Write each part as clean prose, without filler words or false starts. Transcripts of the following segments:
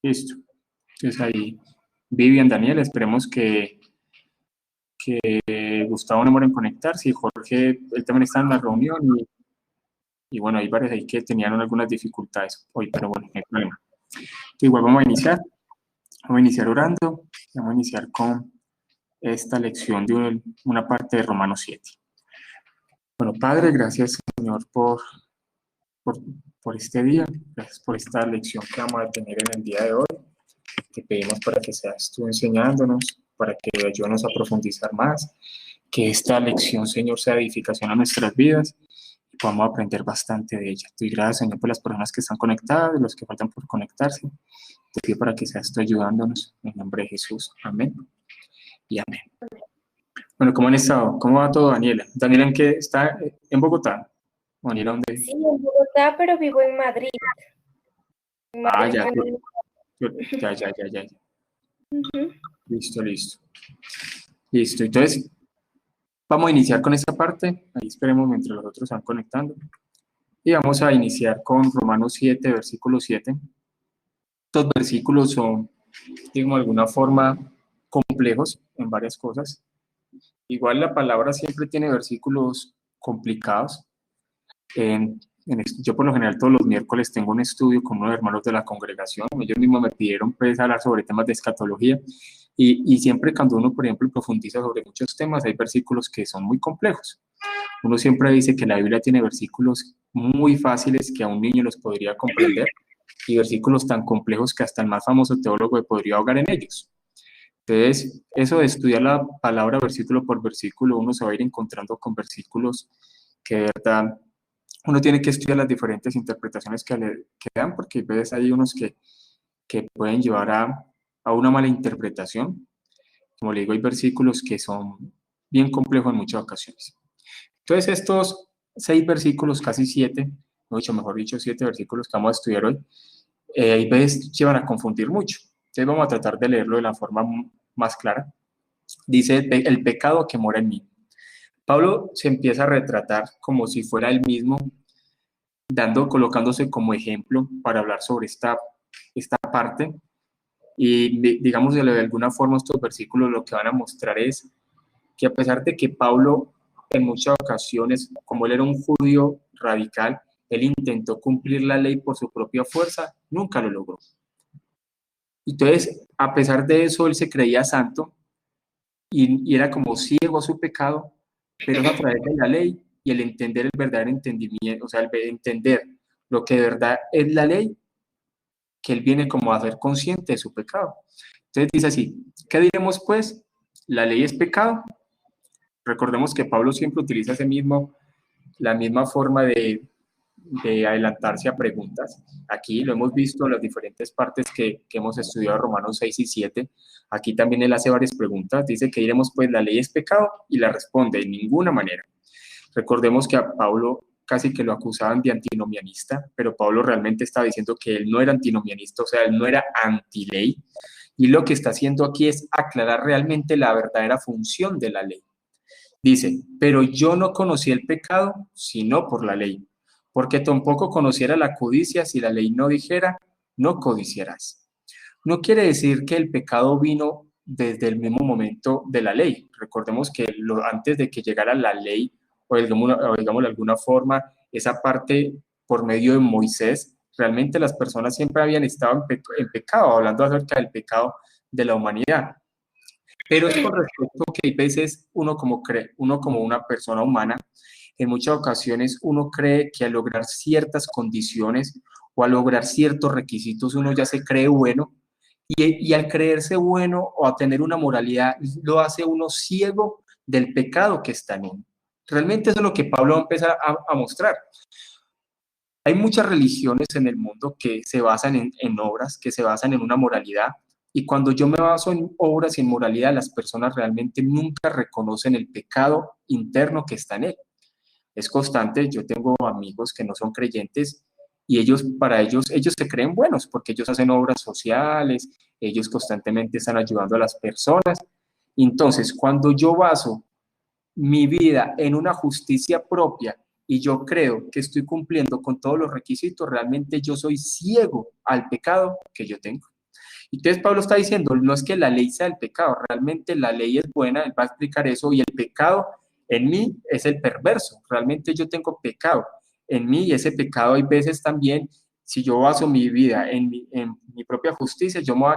Listo. Entonces ahí, Vivian, Daniel, esperemos que Gustavo no demore en conectarse, y Jorge, él también está en la reunión, y bueno, hay varios ahí que tenían algunas dificultades hoy, pero bueno, no hay problema. Igual vamos a iniciar orando, vamos a iniciar con esta lección de una parte de Romanos 7. Bueno, Padre, gracias, Señor, por este día, gracias por esta lección que vamos a tener en el día de hoy. Te pedimos para que seas tú enseñándonos, para que ayúdanos a profundizar más, que esta lección, Señor, sea edificación a nuestras vidas y podamos aprender bastante de ella. Te doy gracias, Señor, por las personas que están conectadas, los que faltan por conectarse. Te pido para que seas tú ayudándonos, en el nombre de Jesús. Amén y amén. Bueno, ¿cómo han estado? ¿Cómo va todo, Daniela? ¿Daniela en qué está? ¿En Bogotá? ¿Daniela dónde? Sí, en Bogotá, pero vivo en Madrid. Ya. Listo. Entonces, vamos a iniciar con esta parte. Ahí esperemos mientras los otros van conectando. Y vamos a iniciar con Romanos 7, versículo 7. Estos versículos son, digamos, de alguna forma complejos en varias cosas. Igual la palabra siempre tiene versículos complicados. Yo por lo general todos los miércoles tengo un estudio con unos hermanos de la congregación. Ellos mismos me pidieron pues hablar sobre temas de escatología, y siempre cuando uno, por ejemplo, profundiza sobre muchos temas, hay versículos que son muy complejos. Uno siempre dice que la Biblia tiene versículos muy fáciles que a un niño los podría comprender, y versículos tan complejos que hasta el más famoso teólogo podría ahogar en ellos. Entonces, eso de estudiar la palabra versículo por versículo, uno se va a ir encontrando con versículos que de verdad uno tiene que estudiar las diferentes interpretaciones que dan, porque a veces hay unos que pueden llevar a una mala interpretación. Como le digo, hay versículos que son bien complejos en muchas ocasiones. Entonces, estos 6 versículos, casi 7, mejor dicho, 7 versículos que vamos a estudiar hoy, hay veces llevan a confundir mucho. Entonces, vamos a tratar de leerlo de la forma más clara. Dice, el pecado que mora en mí. Pablo se empieza a retratar como si fuera él mismo, colocándose como ejemplo para hablar sobre esta parte. Y digamos, de alguna forma estos versículos lo que van a mostrar es que a pesar de que Pablo en muchas ocasiones, como él era un judío radical, él intentó cumplir la ley por su propia fuerza, nunca lo logró. Entonces, a pesar de eso, él se creía santo y era como ciego a su pecado, pero a través de la ley y el entender el verdadero entendimiento, o sea, el entender lo que de verdad es la ley, que él viene como a ser consciente de su pecado. Entonces dice así, ¿qué diremos pues? ¿La ley es pecado? Recordemos que Pablo siempre utiliza la misma forma de adelantarse a preguntas. Aquí lo hemos visto en las diferentes partes que hemos estudiado, Romanos 6 y 7. Aquí también él hace varias preguntas. Dice que diremos pues, ¿la ley es pecado? Y la responde, de ninguna manera. Recordemos que a Pablo casi que lo acusaban de antinomianista, pero Pablo realmente está diciendo que él no era antinomianista, o sea, él no era antiley, y lo que está haciendo aquí es aclarar realmente la verdadera función de la ley. Dice, pero yo no conocí el pecado, sino por la ley, porque tampoco conociera la codicia si la ley no dijera, no codiciarás. No quiere decir que el pecado vino desde el mismo momento de la ley. Recordemos que antes de que llegara la ley, o digamos de alguna forma, esa parte por medio de Moisés, realmente las personas siempre habían estado en pecado, hablando acerca del pecado de la humanidad. Pero es con respecto que hay veces uno como una persona humana, en muchas ocasiones uno cree que al lograr ciertas condiciones o al lograr ciertos requisitos uno ya se cree bueno, y al creerse bueno o a tener una moralidad lo hace uno ciego del pecado que está en uno. Realmente eso es lo que Pablo va a empezar a mostrar. Hay muchas religiones en el mundo que se basan en obras, que se basan en una moralidad, y cuando yo me baso en obras y en moralidad, las personas realmente nunca reconocen el pecado interno que está en él. Es constante, yo tengo amigos que no son creyentes y ellos se creen buenos porque ellos hacen obras sociales, ellos constantemente están ayudando a las personas. Entonces, cuando yo baso mi vida en una justicia propia y yo creo que estoy cumpliendo con todos los requisitos, realmente yo soy ciego al pecado que yo tengo. Entonces Pablo está diciendo, no es que la ley sea el pecado, realmente la ley es buena, él va a explicar eso, y el pecado en mí es el perverso, realmente yo tengo pecado en mí, y ese pecado hay veces también, si yo baso mi vida en mi propia justicia, yo me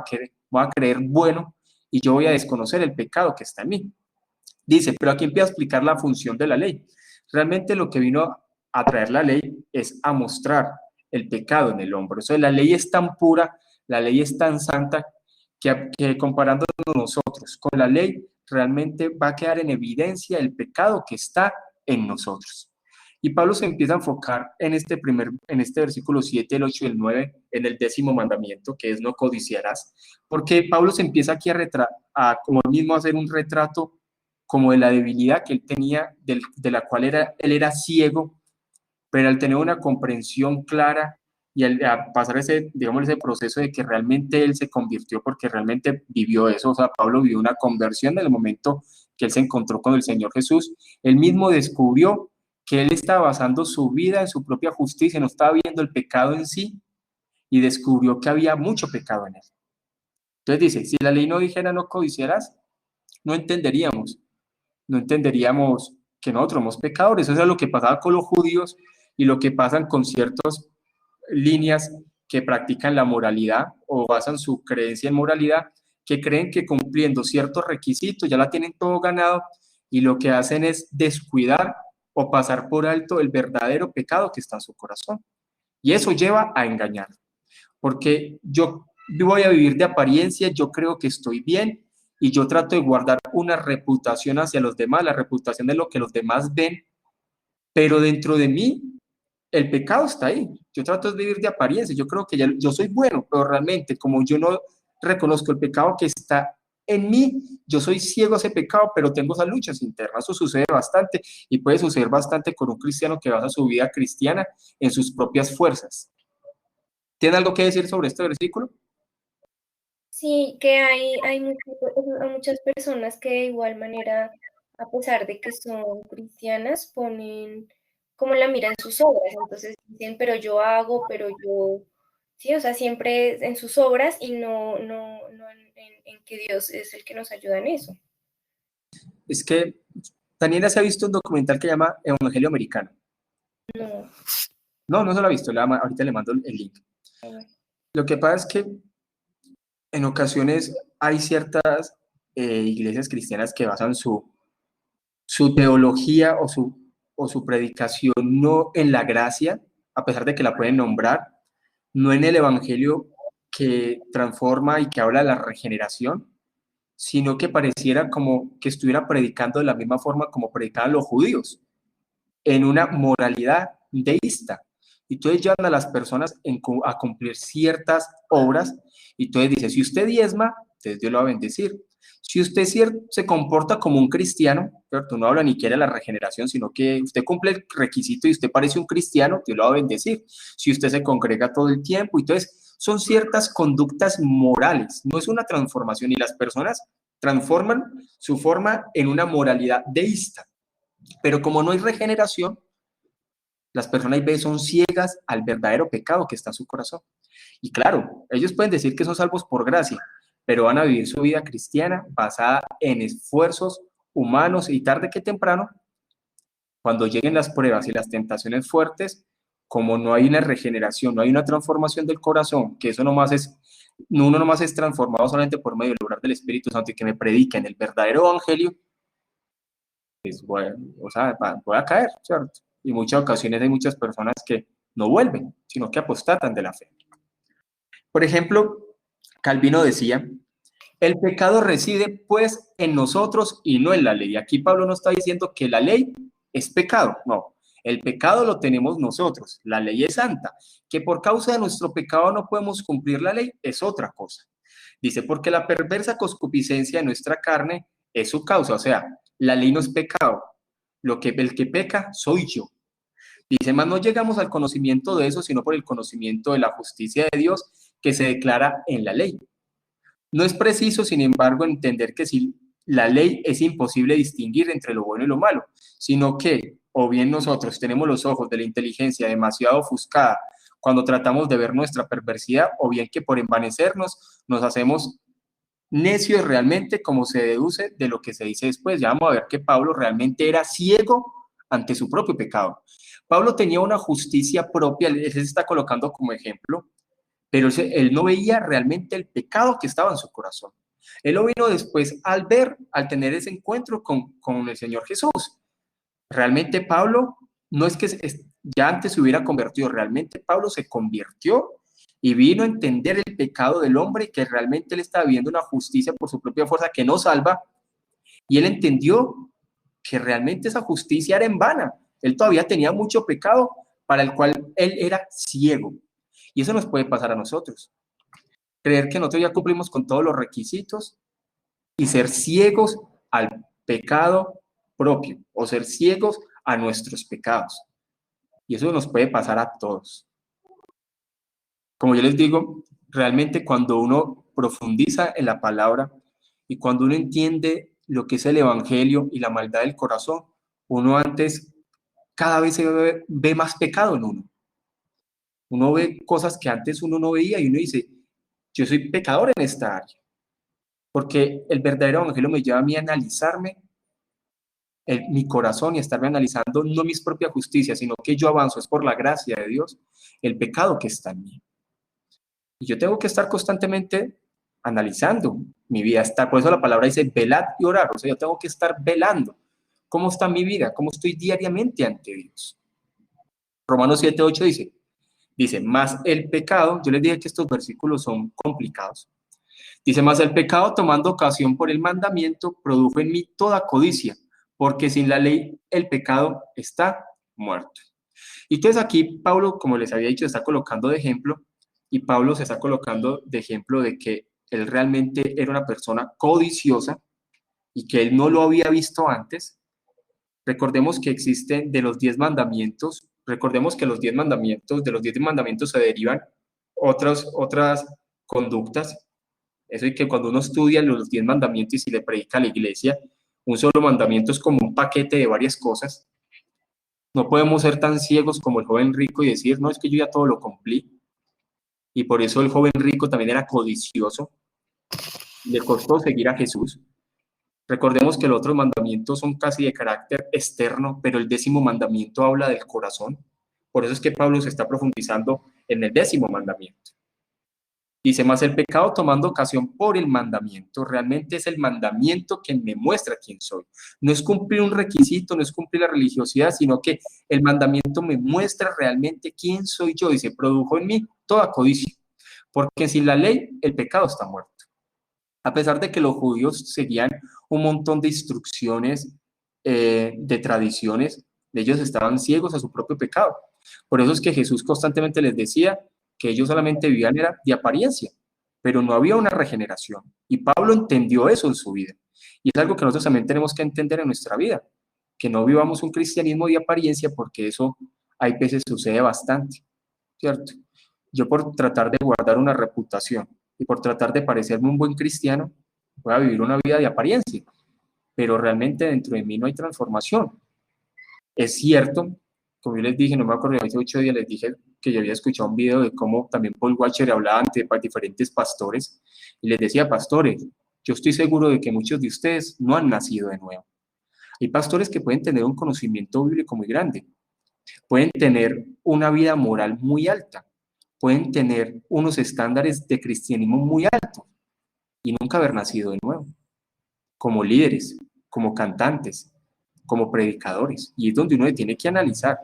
voy a creer bueno, y yo voy a desconocer el pecado que está en mí. Dice, pero aquí empieza a explicar la función de la ley. Realmente lo que vino a traer la ley es a mostrar el pecado en el hombre. O sea, la ley es tan pura, la ley es tan santa, que comparándonos nosotros con la ley, realmente va a quedar en evidencia el pecado que está en nosotros. Y Pablo se empieza a enfocar en este versículo 7, el 8 y el 9, en el 10º mandamiento, que es no codiciarás, porque Pablo se empieza aquí como él mismo a hacer un retrato como de la debilidad que él tenía, de la cual él era ciego, pero al tener una comprensión clara y al pasar digamos, ese proceso de que realmente él se convirtió, porque realmente vivió eso, o sea, Pablo vivió una conversión en el momento que él se encontró con el Señor Jesús, él mismo descubrió que él estaba basando su vida en su propia justicia, no estaba viendo el pecado en sí, y descubrió que había mucho pecado en él. Entonces dice, si la ley no dijera no codiciarás, no entenderíamos que nosotros somos pecadores. Eso es lo que pasaba con los judíos y lo que pasan con ciertas líneas que practican la moralidad o basan su creencia en moralidad, que creen que cumpliendo ciertos requisitos ya la tienen todo ganado, y lo que hacen es descuidar o pasar por alto el verdadero pecado que está en su corazón. Y eso lleva a engañar, porque yo voy a vivir de apariencia, yo creo que estoy bien, y yo trato de guardar una reputación hacia los demás, la reputación de lo que los demás ven, pero dentro de mí el pecado está ahí. Yo trato de vivir de apariencia, yo creo que yo soy bueno, pero realmente como yo no reconozco el pecado que está en mí, yo soy ciego a ese pecado, pero tengo esas luchas internas. Eso sucede bastante, y puede suceder bastante con un cristiano que basa su vida cristiana en sus propias fuerzas. ¿Tiene algo que decir sobre este versículo? Sí, que hay muchas personas que de igual manera, a pesar de que son cristianas, ponen como la mira en sus obras. Entonces dicen, pero yo hago, pero yo, sí, o sea, siempre en sus obras y no en que Dios es el que nos ayuda en eso. Es que Daniela se ha visto un documental que llama Evangelio Americano. No. No se lo ha visto, ahorita le mando el link. Lo que pasa es que en ocasiones hay ciertas iglesias cristianas que basan su teología o su predicación no en la gracia, a pesar de que la pueden nombrar, no en el evangelio que transforma y que habla de la regeneración, sino que pareciera como que estuviera predicando de la misma forma como predicaban los judíos, en una moralidad deísta. Y entonces llevan a las personas a cumplir ciertas obras, y entonces dice, si usted diezma, entonces Dios lo va a bendecir. Si usted se comporta como un cristiano, ¿cierto? No habla ni quiere la regeneración, sino que usted cumple el requisito y usted parece un cristiano, Dios lo va a bendecir. Si usted se congrega todo el tiempo, entonces son ciertas conductas morales, no es una transformación, y las personas transforman su forma en una moralidad deísta. Pero como no hay regeneración, las personas son ciegas al verdadero pecado que está en su corazón. Y claro, ellos pueden decir que son salvos por gracia, pero van a vivir su vida cristiana basada en esfuerzos humanos, y tarde que temprano, cuando lleguen las pruebas y las tentaciones fuertes, como no hay una regeneración, no hay una transformación del corazón, que eso uno nomás es transformado solamente por medio del obrar del Espíritu Santo y que me prediquen el verdadero evangelio, pues bueno, o sea, voy a caer, ¿cierto? Y en muchas ocasiones hay muchas personas que no vuelven, sino que apostatan de la fe. Por ejemplo, Calvino decía, el pecado reside pues en nosotros y no en la ley. Aquí Pablo no está diciendo que la ley es pecado, no. El pecado lo tenemos nosotros, la ley es santa. Que por causa de nuestro pecado no podemos cumplir la ley es otra cosa. Dice, porque la perversa concupiscencia de nuestra carne es su causa, o sea, la ley no es pecado, el que peca soy yo. Dice, más no llegamos al conocimiento de eso, sino por el conocimiento de la justicia de Dios que se declara en la ley. No es preciso, sin embargo, entender que si la ley es imposible distinguir entre lo bueno y lo malo, sino que, o bien nosotros tenemos los ojos de la inteligencia demasiado ofuscada cuando tratamos de ver nuestra perversidad, o bien que por envanecernos nos hacemos necios realmente, como se deduce de lo que se dice después. Ya vamos a ver que Pablo realmente era ciego ante su propio pecado. Pablo tenía una justicia propia, él se está colocando como ejemplo, pero él no veía realmente el pecado que estaba en su corazón. Él lo vino después al tener ese encuentro con el Señor Jesús. Realmente Pablo no es que ya antes se hubiera convertido, realmente Pablo se convirtió y vino a entender el pecado del hombre, que realmente él estaba viviendo una justicia por su propia fuerza que no salva, y él entendió que realmente esa justicia era en vana. Él todavía tenía mucho pecado para el cual él era ciego. Y eso nos puede pasar a nosotros. Creer que nosotros ya cumplimos con todos los requisitos y ser ciegos al pecado propio o ser ciegos a nuestros pecados. Y eso nos puede pasar a todos. Como yo les digo, realmente cuando uno profundiza en la palabra y cuando uno entiende lo que es el evangelio y la maldad del corazón, uno antes cada vez se ve más pecado en uno. Uno ve cosas que antes uno no veía y uno dice, yo soy pecador en esta área. Porque el verdadero evangelio me lleva a mí a analizarme mi corazón y estarme analizando no mis propias justicias, sino que yo avanzo, es por la gracia de Dios, el pecado que está en mí. Y yo tengo que estar constantemente analizando mi vida. Por eso la palabra dice velad y orar. O sea, yo tengo que estar velando cómo está mi vida, cómo estoy diariamente ante Dios. Romanos 7:8 dice, más el pecado, yo les dije que estos versículos son complicados. Dice, más el pecado tomando ocasión por el mandamiento produjo en mí toda codicia, porque sin la ley el pecado está muerto. Y entonces aquí Pablo, como les había dicho, se está colocando de ejemplo, y Pablo se está colocando de ejemplo de que él realmente era una persona codiciosa y que él no lo había visto antes. Recordemos que existen de los 10 mandamientos, recordemos que de los 10 mandamientos se derivan otras conductas. Eso es que cuando uno estudia los 10 mandamientos y si le predica a la iglesia, un solo mandamiento es como un paquete de varias cosas. No podemos ser tan ciegos como el joven rico y decir, no, es que yo ya todo lo cumplí. Y por eso el joven rico también era codicioso. Le costó seguir a Jesús. Recordemos que los otros mandamientos son casi de carácter externo, pero el 10º mandamiento habla del corazón. Por eso es que Pablo se está profundizando en el 10º mandamiento. Dice, más el pecado tomando ocasión por el mandamiento, realmente es el mandamiento que me muestra quién soy. No es cumplir un requisito, no es cumplir la religiosidad, sino que el mandamiento me muestra realmente quién soy yo y se produjo en mí toda codicia. Porque sin la ley, el pecado está muerto. A pesar de que los judíos seguían un montón de instrucciones, de tradiciones, ellos estaban ciegos a su propio pecado. Por eso es que Jesús constantemente les decía que ellos solamente vivían era de apariencia, pero no había una regeneración. Y Pablo entendió eso en su vida. Y es algo que nosotros también tenemos que entender en nuestra vida, que no vivamos un cristianismo de apariencia, porque eso hay veces sucede bastante, ¿cierto? Yo por tratar de guardar una reputación y por tratar de parecerme un buen cristiano, voy a vivir una vida de apariencia, pero realmente dentro de mí no hay transformación. Es cierto, como yo les dije, no me acuerdo, hace 8 días les dije que yo había escuchado un video de cómo también Paul Washer hablaba ante diferentes pastores y les decía, pastores, yo estoy seguro de que muchos de ustedes no han nacido de nuevo. Hay pastores que pueden tener un conocimiento bíblico muy grande, pueden tener una vida moral muy alta, pueden tener unos estándares de cristianismo muy altos y nunca haber nacido de nuevo, como líderes, como cantantes, como predicadores. Y es donde uno tiene que analizar,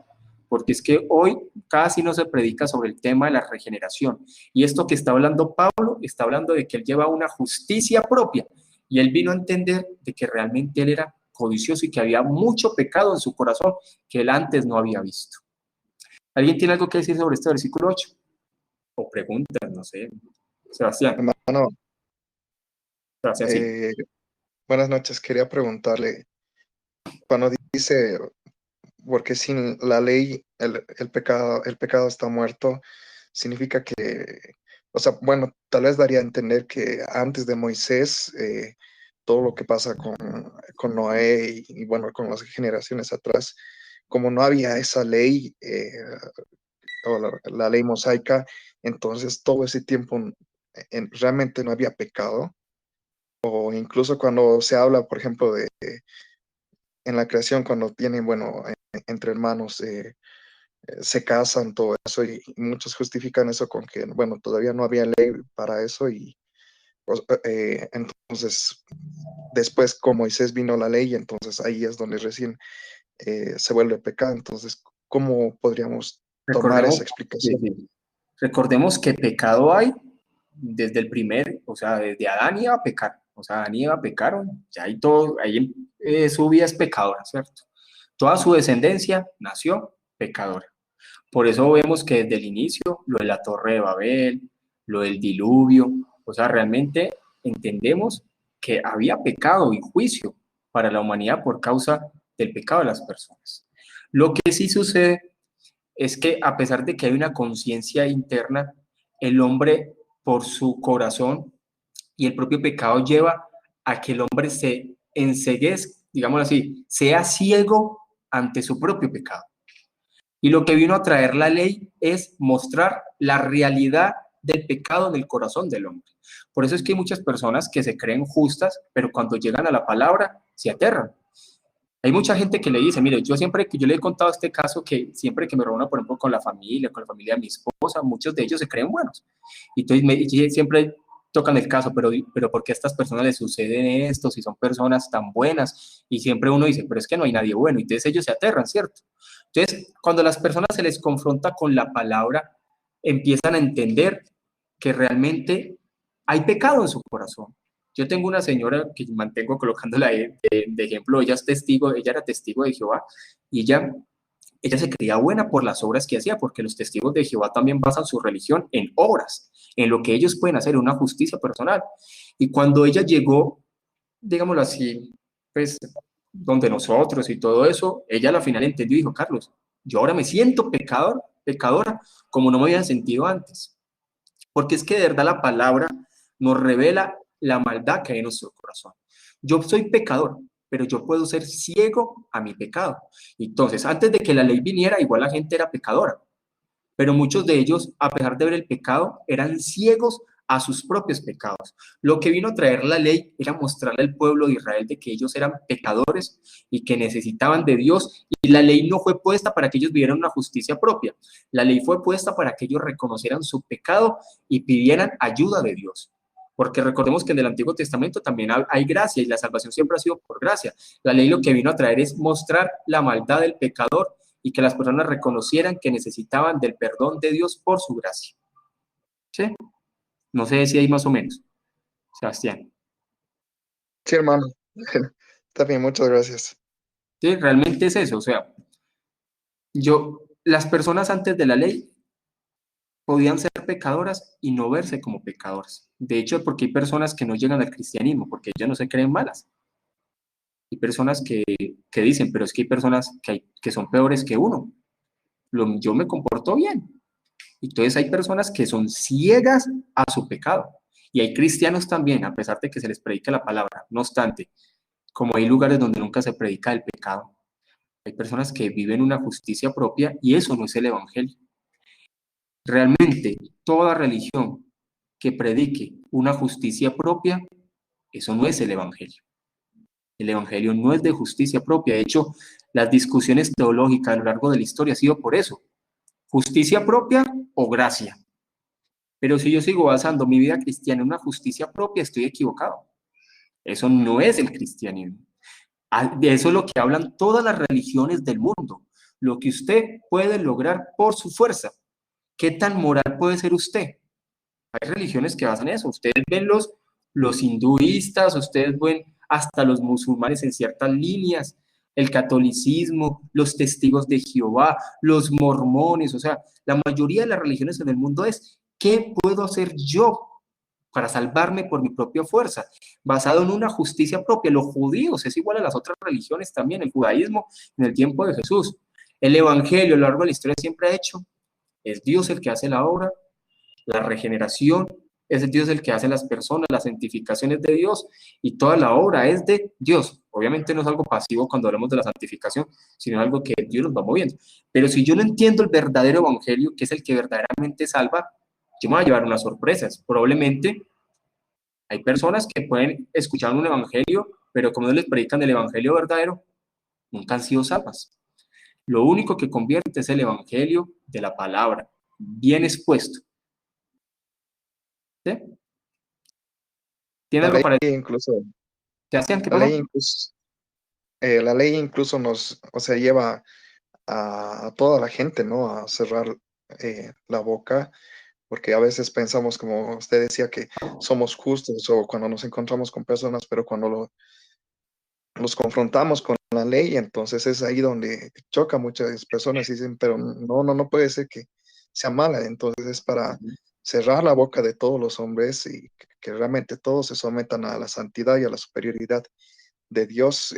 porque es que hoy casi no se predica sobre el tema de la regeneración. Y esto que está hablando Pablo, está hablando de que él lleva una justicia propia y él vino a entender de que realmente él era codicioso y que había mucho pecado en su corazón que él antes no había visto. ¿Alguien tiene algo que decir sobre este versículo 8? O preguntas, no sé. Sebastián. Hermano, Sebastián, sí. Buenas noches. Quería preguntarle, cuando dice, porque sin la ley el pecado está muerto, significa que, o sea, bueno, tal vez daría a entender que antes de Moisés, todo lo que pasa con Noé bueno, con las generaciones atrás, como no había esa ley, o la ley mosaica, entonces todo ese tiempo realmente no había pecado. O incluso cuando se habla, por ejemplo, en la creación, cuando tienen, bueno, entre hermanos, se casan, todo eso, y muchos justifican eso con que, bueno, todavía no había ley para eso, y pues, entonces después con Moisés vino la ley, entonces ahí es donde recién se vuelve pecado. Entonces, ¿cómo podríamos tomar Recordemos, esa sí, explicación? sí. Recordemos que pecado hay desde el primer, o sea, desde Adán y Eva pecaron, o sea, Adán y Eva pecaron, ya hay todo, ahí su vida es pecadora, ¿cierto? Toda su descendencia nació pecadora. Por eso vemos que desde el inicio, lo de la Torre de Babel, lo del diluvio, o sea, realmente entendemos que había pecado y juicio para la humanidad por causa del pecado de las personas. Lo que sí sucede es que a pesar de que hay una conciencia interna, el hombre por su corazón y el propio pecado lleva a que el hombre se enceguezca, digámoslo así, sea ciego ante su propio pecado. Y lo que vino a traer la ley es mostrar la realidad del pecado en el corazón del hombre. Por eso es que hay muchas personas que se creen justas, pero cuando llegan a la palabra se aterran. Hay mucha gente que le dice, mire, yo siempre que yo le he contado este caso, que siempre que me reúno, por ejemplo, con la familia de mi esposa, muchos de ellos se creen buenos. Y entonces siempre tocan el caso, pero ¿por qué a estas personas les sucede esto si son personas tan buenas? Y siempre uno dice, pero es que no hay nadie bueno. Y entonces ellos se aterran, ¿cierto? Entonces, cuando a las personas se les confronta con la palabra, empiezan a entender que realmente hay pecado en su corazón. Yo tengo una señora que mantengo colocándola de ejemplo, ella es testigo, ella era testigo de Jehová y ella se creía buena por las obras que hacía, porque los testigos de Jehová también basan su religión en obras, en lo que ellos pueden hacer, una justicia personal. Y cuando ella llegó, digámoslo así, pues donde nosotros y todo eso, ella al final entendió y dijo, Carlos, yo ahora me siento pecador, pecadora, como no me había sentido antes. Porque es que de verdad la palabra nos revela la maldad que hay en nuestro corazón. Yo soy pecador, pero yo puedo ser ciego a mi pecado. Entonces, antes de que la ley viniera, igual la gente era pecadora, pero muchos de ellos, a pesar de ver el pecado, eran ciegos a sus propios pecados. Lo que vino a traer la ley era mostrarle al pueblo de Israel de que ellos eran pecadores y que necesitaban de Dios, y la ley no fue puesta para que ellos vivieran una justicia propia. La ley fue puesta para que ellos reconocieran su pecado y pidieran ayuda de Dios. Porque recordemos que en el Antiguo Testamento también hay gracia y la salvación siempre ha sido por gracia. La ley lo que vino a traer es mostrar la maldad del pecador y que las personas reconocieran que necesitaban del perdón de Dios por su gracia. ¿Sí? No sé si hay más o menos. Sebastián. Sí, hermano. Está bien, muchas gracias. ¿Sí? Realmente es eso. O sea, las personas antes de la ley podían ser pecadoras y no verse como pecadoras. De hecho, porque hay personas que no llegan al cristianismo, porque ellas no se creen malas. Hay personas que dicen, pero es que hay personas que son peores que uno. Yo me comporto bien. Entonces hay personas que son ciegas a su pecado. Y hay cristianos también, a pesar de que se les predica la palabra. No obstante, como hay lugares donde nunca se predica el pecado, hay personas que viven una justicia propia y eso no es el evangelio. Realmente, toda religión que predique una justicia propia, eso no es el evangelio. El evangelio no es de justicia propia. De hecho, las discusiones teológicas a lo largo de la historia ha sido por eso. ¿Justicia propia o gracia? Pero si yo sigo basando mi vida cristiana en una justicia propia, estoy equivocado. Eso no es el cristianismo. De eso es lo que hablan todas las religiones del mundo. Lo que usted puede lograr por su fuerza. ¿Qué tan moral puede ser usted? Hay religiones que basan eso. Ustedes ven los hinduistas, ustedes ven hasta los musulmanes en ciertas líneas, el catolicismo, los testigos de Jehová, los mormones, o sea, la mayoría de las religiones en el mundo es ¿qué puedo hacer yo para salvarme por mi propia fuerza? Basado en una justicia propia. Los judíos es igual a las otras religiones también, el judaísmo en el tiempo de Jesús. El evangelio a lo largo de la historia siempre ha hecho, es Dios el que hace la obra, la regeneración es Dios el que hace las personas, la santificación es de Dios y toda la obra es de Dios. Obviamente no es algo pasivo cuando hablamos de la santificación, sino algo que Dios nos va moviendo. Pero si yo no entiendo el verdadero evangelio, que es el que verdaderamente salva, yo me voy a llevar unas sorpresas. Probablemente hay personas que pueden escuchar un evangelio, pero como no les predican el evangelio verdadero, nunca han sido salvas. Lo único que convierte es el evangelio de la palabra, bien expuesto. ¿Sí? ¿Tiene algo para decir? Incluso, ¿Sebastián, qué la pasó? ley incluso, la ley incluso nos, o sea, lleva a toda la gente, ¿no? A cerrar la boca, porque a veces pensamos, como usted decía, que somos justos o cuando nos encontramos con personas, pero cuando los confrontamos con la ley, entonces es ahí donde choca muchas personas y dicen, pero no puede ser que sea mala, entonces es para cerrar la boca de todos los hombres y que realmente todos se sometan a la santidad y a la superioridad de Dios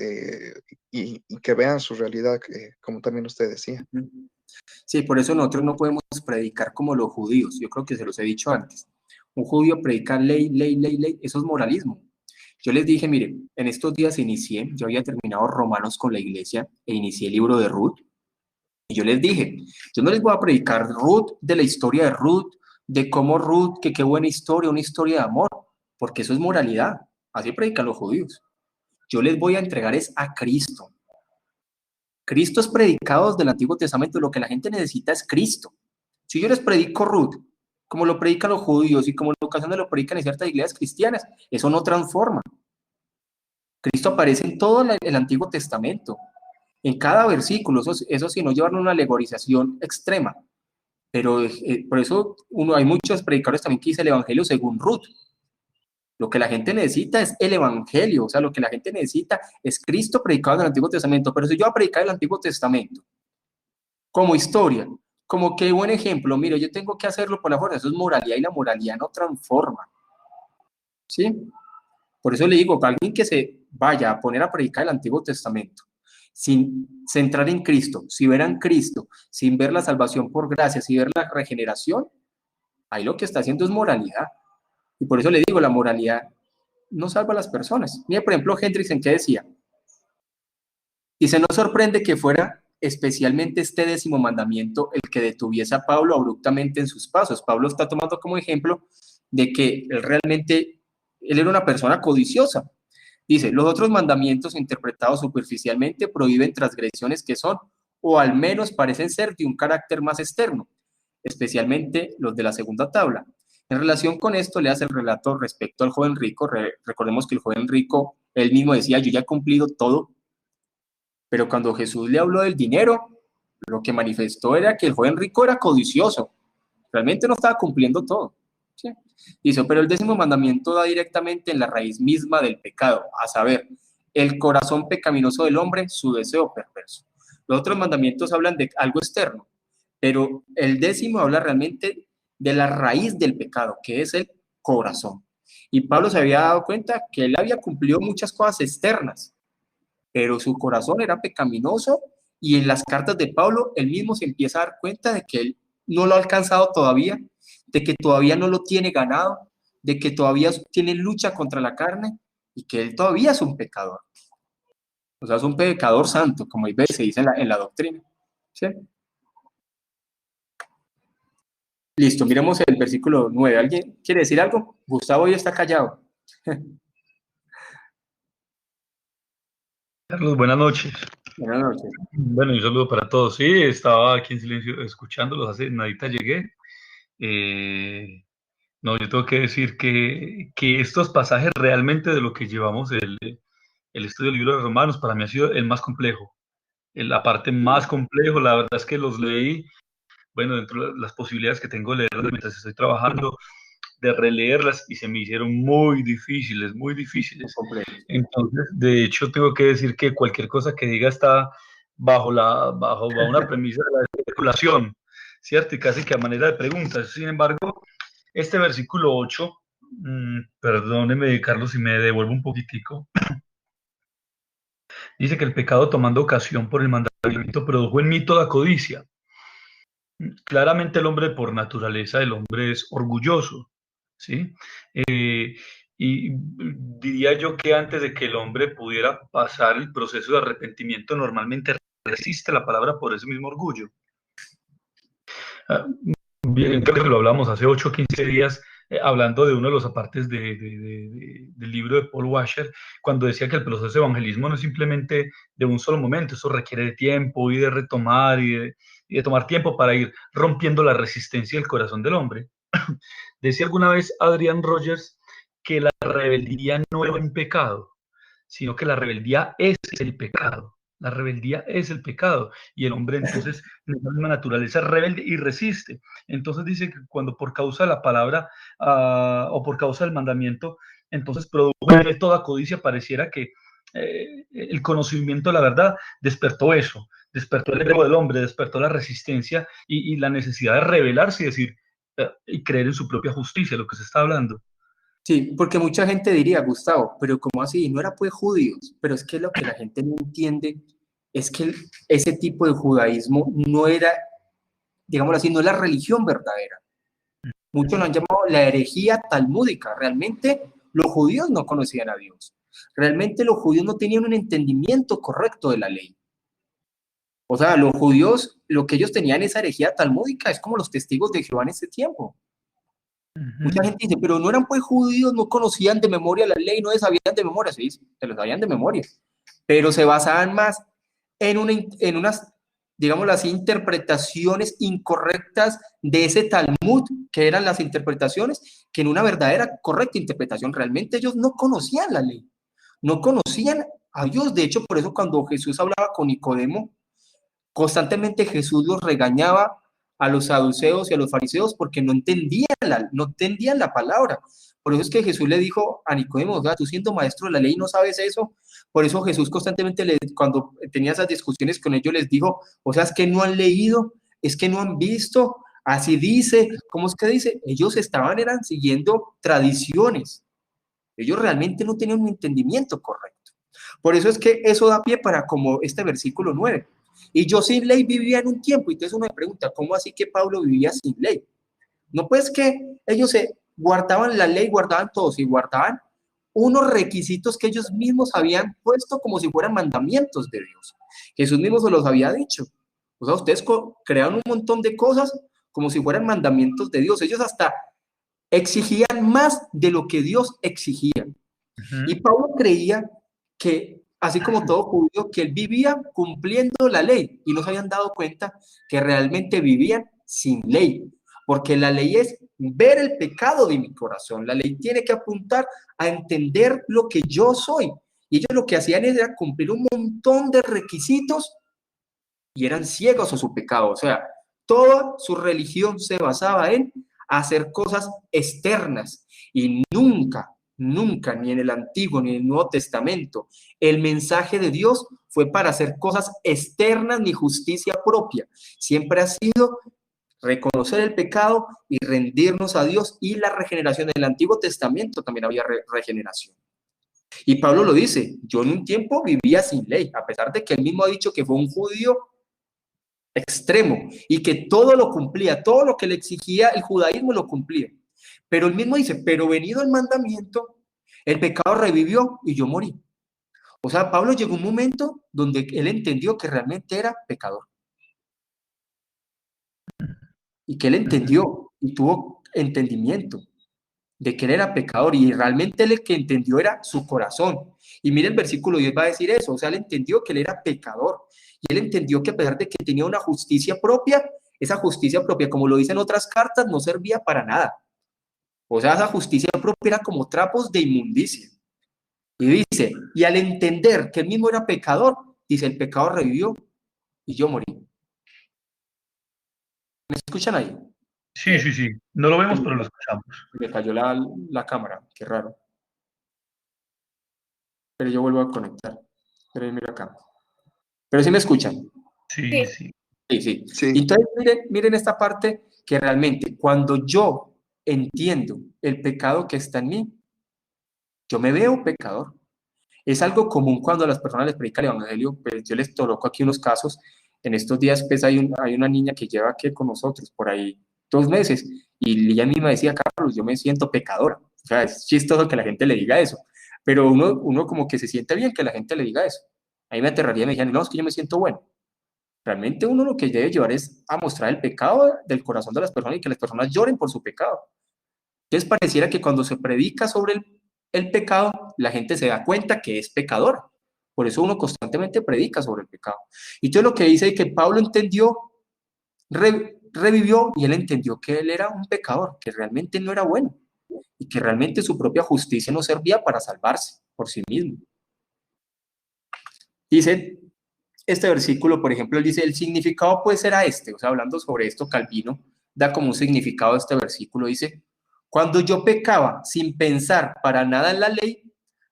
y que vean su realidad, como también usted decía. Sí, por eso nosotros no podemos predicar como los judíos. Yo creo que se los he dicho antes. Un judío predica ley, ley, ley, ley. Eso es moralismo. Yo les dije, miren, en estos días yo había terminado Romanos con la iglesia e inicié el libro de Ruth. Y yo les dije, yo no les voy a predicar Ruth, de la historia de Ruth, de cómo Ruth, que qué buena historia, una historia de amor, porque eso es moralidad. Así predican los judíos. Yo les voy a entregar es a Cristo. Cristo es predicado desde el Antiguo Testamento, lo que la gente necesita es Cristo. Si yo les predico Ruth, como lo predican los judíos y como en ocasiones lo predican en ciertas iglesias cristianas, eso no transforma. Cristo aparece en todo el Antiguo Testamento, en cada versículo, eso sí, no llevarlo a una alegorización extrema, pero por eso hay muchos predicadores también que dicen el Evangelio según Ruth. Lo que la gente necesita es el Evangelio, o sea, lo que la gente necesita es Cristo predicado en el Antiguo Testamento, pero si yo voy a predicar el Antiguo Testamento como historia, como que buen ejemplo, mire, yo tengo que hacerlo por la fuerza, eso es moralidad y la moralidad no transforma, ¿sí? Por eso le digo, que alguien que se vaya a poner a predicar el Antiguo Testamento, sin centrar en Cristo, sin ver en Cristo, sin ver la salvación por gracia, sin ver la regeneración, ahí lo que está haciendo es moralidad. Y por eso le digo, la moralidad no salva a las personas. Mira, por ejemplo, Hendriksen, ¿qué decía? Dice, no sorprende que fuera especialmente este 10º mandamiento el que detuviese a Pablo abruptamente en sus pasos. Pablo está tomando como ejemplo de que él era una persona codiciosa. Dice, los otros mandamientos interpretados superficialmente prohíben transgresiones que son, o al menos parecen ser, de un carácter más externo, especialmente los de la segunda tabla. En relación con esto, le hace el relato respecto al joven rico. Recordemos que el joven rico, él mismo decía, yo ya he cumplido todo, pero cuando Jesús le habló del dinero, lo que manifestó era que el joven rico era codicioso, realmente no estaba cumpliendo todo. ¿Sí? Dice, pero el 10º mandamiento da directamente en la raíz misma del pecado, a saber, el corazón pecaminoso del hombre, su deseo perverso. Los otros mandamientos hablan de algo externo, pero el 10º habla realmente de la raíz del pecado, que es el corazón. Y Pablo se había dado cuenta que él había cumplido muchas cosas externas, pero su corazón era pecaminoso, y en las cartas de Pablo él mismo se empieza a dar cuenta de que él no lo ha alcanzado todavía, de que todavía no lo tiene ganado, de que todavía tiene lucha contra la carne y que él todavía es un pecador. O sea, es un pecador santo, como se dice en la doctrina. ¿Sí? Listo, miremos el versículo 9. ¿Alguien quiere decir algo? Gustavo hoy está callado. Carlos, buenas noches. Buenas noches. Bueno, un saludo para todos. Sí, estaba aquí en silencio escuchándolos, hace nadita llegué. No, yo tengo que decir que estos pasajes realmente de lo que llevamos el estudio del libro de Romanos, para mí ha sido el más complejo, la parte más complejo. La verdad es que los leí, bueno, dentro de las posibilidades que tengo de leerlas mientras estoy trabajando, de releerlas, y se me hicieron muy difíciles, muy difíciles. Entonces, de hecho, tengo que decir que cualquier cosa que diga está bajo una premisa de la especulación, ¿cierto? Y casi que a manera de preguntas. Sin embargo, este versículo 8, perdóneme, Carlos, si me devuelvo un poquitico, dice que el pecado, tomando ocasión por el mandamiento, produjo en mí toda codicia. Claramente el hombre por naturaleza, el hombre es orgulloso, ¿sí? Y diría yo que antes de que el hombre pudiera pasar el proceso de arrepentimiento, normalmente resiste la palabra por ese mismo orgullo. Bien, creo que lo hablamos hace 8 o 15 días, hablando de uno de los apartes del libro de Paul Washer, cuando decía que el proceso de evangelismo no es simplemente de un solo momento, eso requiere de tiempo y de retomar y de tomar tiempo para ir rompiendo la resistencia del corazón del hombre. Decía alguna vez Adrian Rogers que la rebeldía no es un pecado, sino que la rebeldía es el pecado. La rebeldía es el pecado y el hombre entonces en la misma naturaleza rebelde y resiste. Entonces dice que cuando por causa de la palabra o por causa del mandamiento, entonces produjo toda codicia, pareciera que el conocimiento de la verdad despertó eso, despertó el ego del hombre, despertó la resistencia y la necesidad de rebelarse y decir y creer en su propia justicia, lo que se está hablando. Sí, porque mucha gente diría, Gustavo, pero ¿cómo así? No era pues judíos, pero es que lo que la gente no entiende es que ese tipo de judaísmo no era, digámoslo así, no es la religión verdadera. Muchos lo han llamado la herejía talmúdica. Realmente los judíos no conocían a Dios. Realmente los judíos no tenían un entendimiento correcto de la ley. O sea, los judíos, lo que ellos tenían esa herejía talmúdica es como los testigos de Jehová en ese tiempo. Mucha gente dice, pero no eran pues judíos, no conocían de memoria la ley, no se sabían de memoria, sí, se lo sabían de memoria, pero se basaban más en unas, digámoslo así, interpretaciones incorrectas de ese Talmud, que eran las interpretaciones, que en una verdadera, correcta interpretación. Realmente ellos no conocían la ley, no conocían a Dios. De hecho, por eso cuando Jesús hablaba con Nicodemo, constantemente Jesús los regañaba a los saduceos y a los fariseos porque no entendían la palabra. Por eso es que Jesús le dijo a Nicodemo, o sea, tú siendo maestro de la ley no sabes eso. Por eso Jesús constantemente, cuando tenía esas discusiones con ellos, les dijo, o sea, es que no han leído, es que no han visto, así dice. ¿Cómo es que dice? Ellos eran siguiendo tradiciones. Ellos realmente no tenían un entendimiento correcto. Por eso es que eso da pie para como este versículo 9. Y yo sin ley vivía en un tiempo. Y entonces uno me pregunta, ¿cómo así que Pablo vivía sin ley? No, pues que ellos se guardaban la ley, guardaban todos y guardaban unos requisitos que ellos mismos habían puesto como si fueran mandamientos de Dios. Jesús mismo se los había dicho. O sea, ustedes crearon un montón de cosas como si fueran mandamientos de Dios. Ellos hasta exigían más de lo que Dios exigía. Y Pablo creía que, así como todo judío, que él vivía cumpliendo la ley y no se habían dado cuenta que realmente vivían sin ley, porque la ley es ver el pecado de mi corazón. La ley tiene que apuntar a entender lo que yo soy. Y ellos lo que hacían era cumplir un montón de requisitos y eran ciegos a su pecado. O sea, toda su religión se basaba en hacer cosas externas y nunca, ni en el Antiguo ni en el Nuevo Testamento, el mensaje de Dios fue para hacer cosas externas ni justicia propia. Siempre ha sido reconocer el pecado y rendirnos a Dios y la regeneración. En el Antiguo Testamento también había regeneración. Y Pablo lo dice, yo en un tiempo vivía sin ley, a pesar de que él mismo ha dicho que fue un judío extremo y que todo lo cumplía, todo lo que le exigía el judaísmo lo cumplía. Pero él mismo dice, pero venido el mandamiento, el pecado revivió y yo morí. O sea, Pablo llegó a un momento donde él entendió que realmente era pecador. Y que él entendió y tuvo entendimiento de que él era pecador y realmente él el que entendió era su corazón. Y mire el versículo 10 va a decir eso, o sea, él entendió que él era pecador y él entendió que a pesar de que tenía una justicia propia, esa justicia propia, como lo dicen otras cartas, no servía para nada. O sea, esa justicia propia era como trapos de inmundicia. Y dice, y al entender que él mismo era pecador, dice, el pecado revivió y yo morí. ¿Me escuchan ahí? Sí, sí, sí. No lo vemos, pero lo escuchamos. Me cayó la cámara, qué raro. Pero yo vuelvo a conectar. Pero mira acá. Pero sí me escuchan. Sí, sí. Sí. Entonces, miren esta parte que realmente cuando yo entiendo el pecado que está en mí, yo me veo pecador. Es algo común cuando a las personas les predica el evangelio, pues yo les coloco aquí unos casos. En estos días, pues hay una niña que lleva aquí con nosotros por ahí 2 meses Y ella misma decía, Carlos, yo me siento pecadora. O sea, es chistoso que la gente le diga eso, pero uno como que se siente bien que la gente le diga eso. A mí me aterraría, me dijeran, no, es que yo me siento bueno. Realmente uno lo que debe llevar es a mostrar el pecado del corazón de las personas y que las personas lloren por su pecado. Entonces pareciera que cuando se predica sobre el pecado, la gente se da cuenta que es pecador. Por eso uno constantemente predica sobre el pecado. Y todo lo que dice que Pablo entendió, revivió y él entendió que él era un pecador, que realmente no era bueno y que realmente su propia justicia no servía para salvarse por sí mismo. Dice este versículo, por ejemplo, él dice, el significado puede ser a este, o sea, hablando sobre esto, Calvino da como un significado a este versículo, dice, cuando yo pecaba sin pensar para nada en la ley,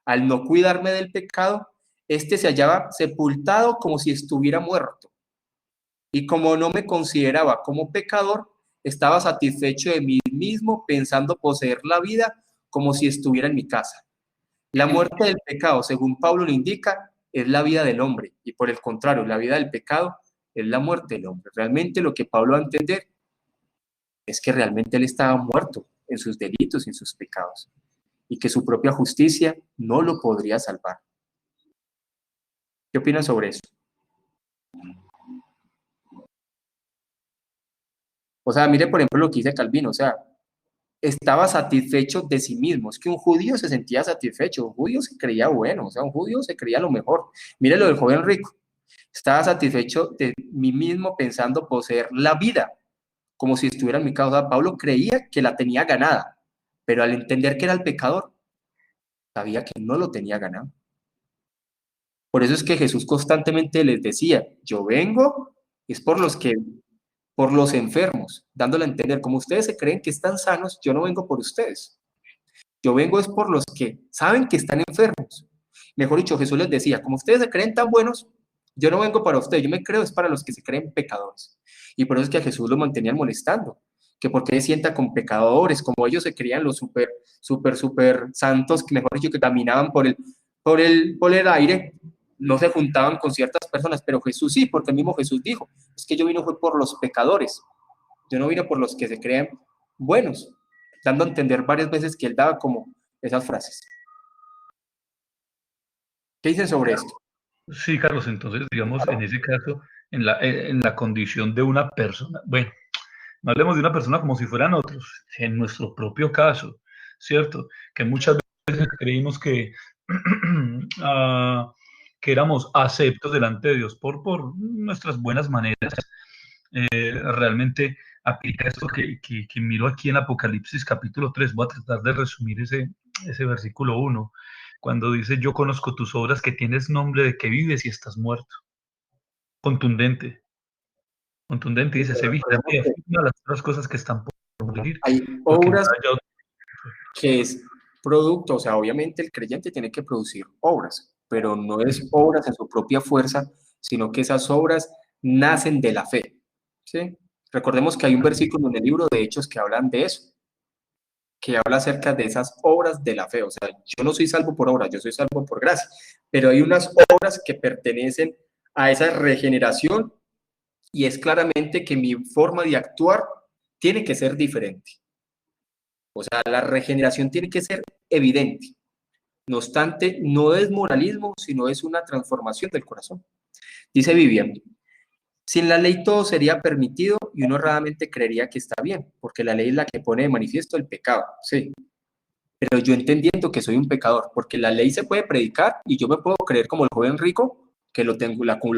al no cuidarme del pecado, este se hallaba sepultado como si estuviera muerto. Y como no me consideraba como pecador, estaba satisfecho de mí mismo, pensando poseer la vida como si estuviera en mi casa. La muerte del pecado, según Pablo lo indica, es la vida del hombre, y por el contrario, la vida del pecado es la muerte del hombre. Realmente lo que Pablo va a entender es que realmente él estaba muerto en sus delitos y en sus pecados, y que su propia justicia no lo podría salvar. ¿Qué opinan sobre eso? O sea, mire por ejemplo lo que dice Calvino, o sea, estaba satisfecho de sí mismo. Es que un judío se sentía satisfecho, un judío se creía bueno, o sea, un judío se creía lo mejor. Mire lo del joven rico. Estaba satisfecho de mí mismo pensando poseer la vida, como si estuviera en mi causa. Pablo creía que la tenía ganada, pero al entender que era el pecador, sabía que no lo tenía ganado. Por eso es que Jesús constantemente les decía, yo vengo, es por los enfermos, dándole a entender, como ustedes se creen que están sanos, yo no vengo por ustedes. Yo vengo es por los que saben que están enfermos. Mejor dicho, Jesús les decía, como ustedes se creen tan buenos, yo no vengo para ustedes, yo me creo es para los que se creen pecadores. Y por eso es que a Jesús lo mantenían molestando, que por qué se sienta con pecadores, como ellos se creían los súper santos, que mejor dicho, que caminaban por el aire, no se juntaban con ciertas personas, pero Jesús sí, porque el mismo Jesús dijo, es que yo vino fue por los pecadores, yo no vine por los que se crean buenos, dando a entender varias veces que él daba como esas frases. ¿Qué dicen sobre esto? Sí, Carlos, entonces, digamos, en ese caso, en la condición de una persona, bueno, no hablemos de una persona como si fueran otros, en nuestro propio caso, ¿cierto? Que muchas veces creímos que, que éramos aceptos delante de Dios por nuestras buenas maneras. Realmente aplica esto que miro aquí en Apocalipsis capítulo 3. Voy a tratar de resumir ese versículo 1, cuando dice, yo conozco tus obras, que tienes nombre de que vives y estás muerto. Contundente. Contundente, dice, se vigila y afirma las otras cosas que están por morir. Hay obras que es producto, o sea, obviamente el creyente tiene que producir obras, pero no es obras en su propia fuerza, sino que esas obras nacen de la fe, ¿sí? Recordemos que hay un versículo en el libro de Hechos que hablan de eso, que habla acerca de esas obras de la fe, o sea, yo no soy salvo por obras, yo soy salvo por gracia, pero hay unas obras que pertenecen a esa regeneración y es claramente que mi forma de actuar tiene que ser diferente. O sea, la regeneración tiene que ser evidente. No obstante, no es moralismo, sino es una transformación del corazón. Dice Vivian, sin la ley todo sería permitido y uno raramente creería que está bien, porque la ley es la que pone de manifiesto el pecado, sí. Pero yo entendiendo que soy un pecador, porque la ley se puede predicar y yo me puedo creer como el joven rico, que lo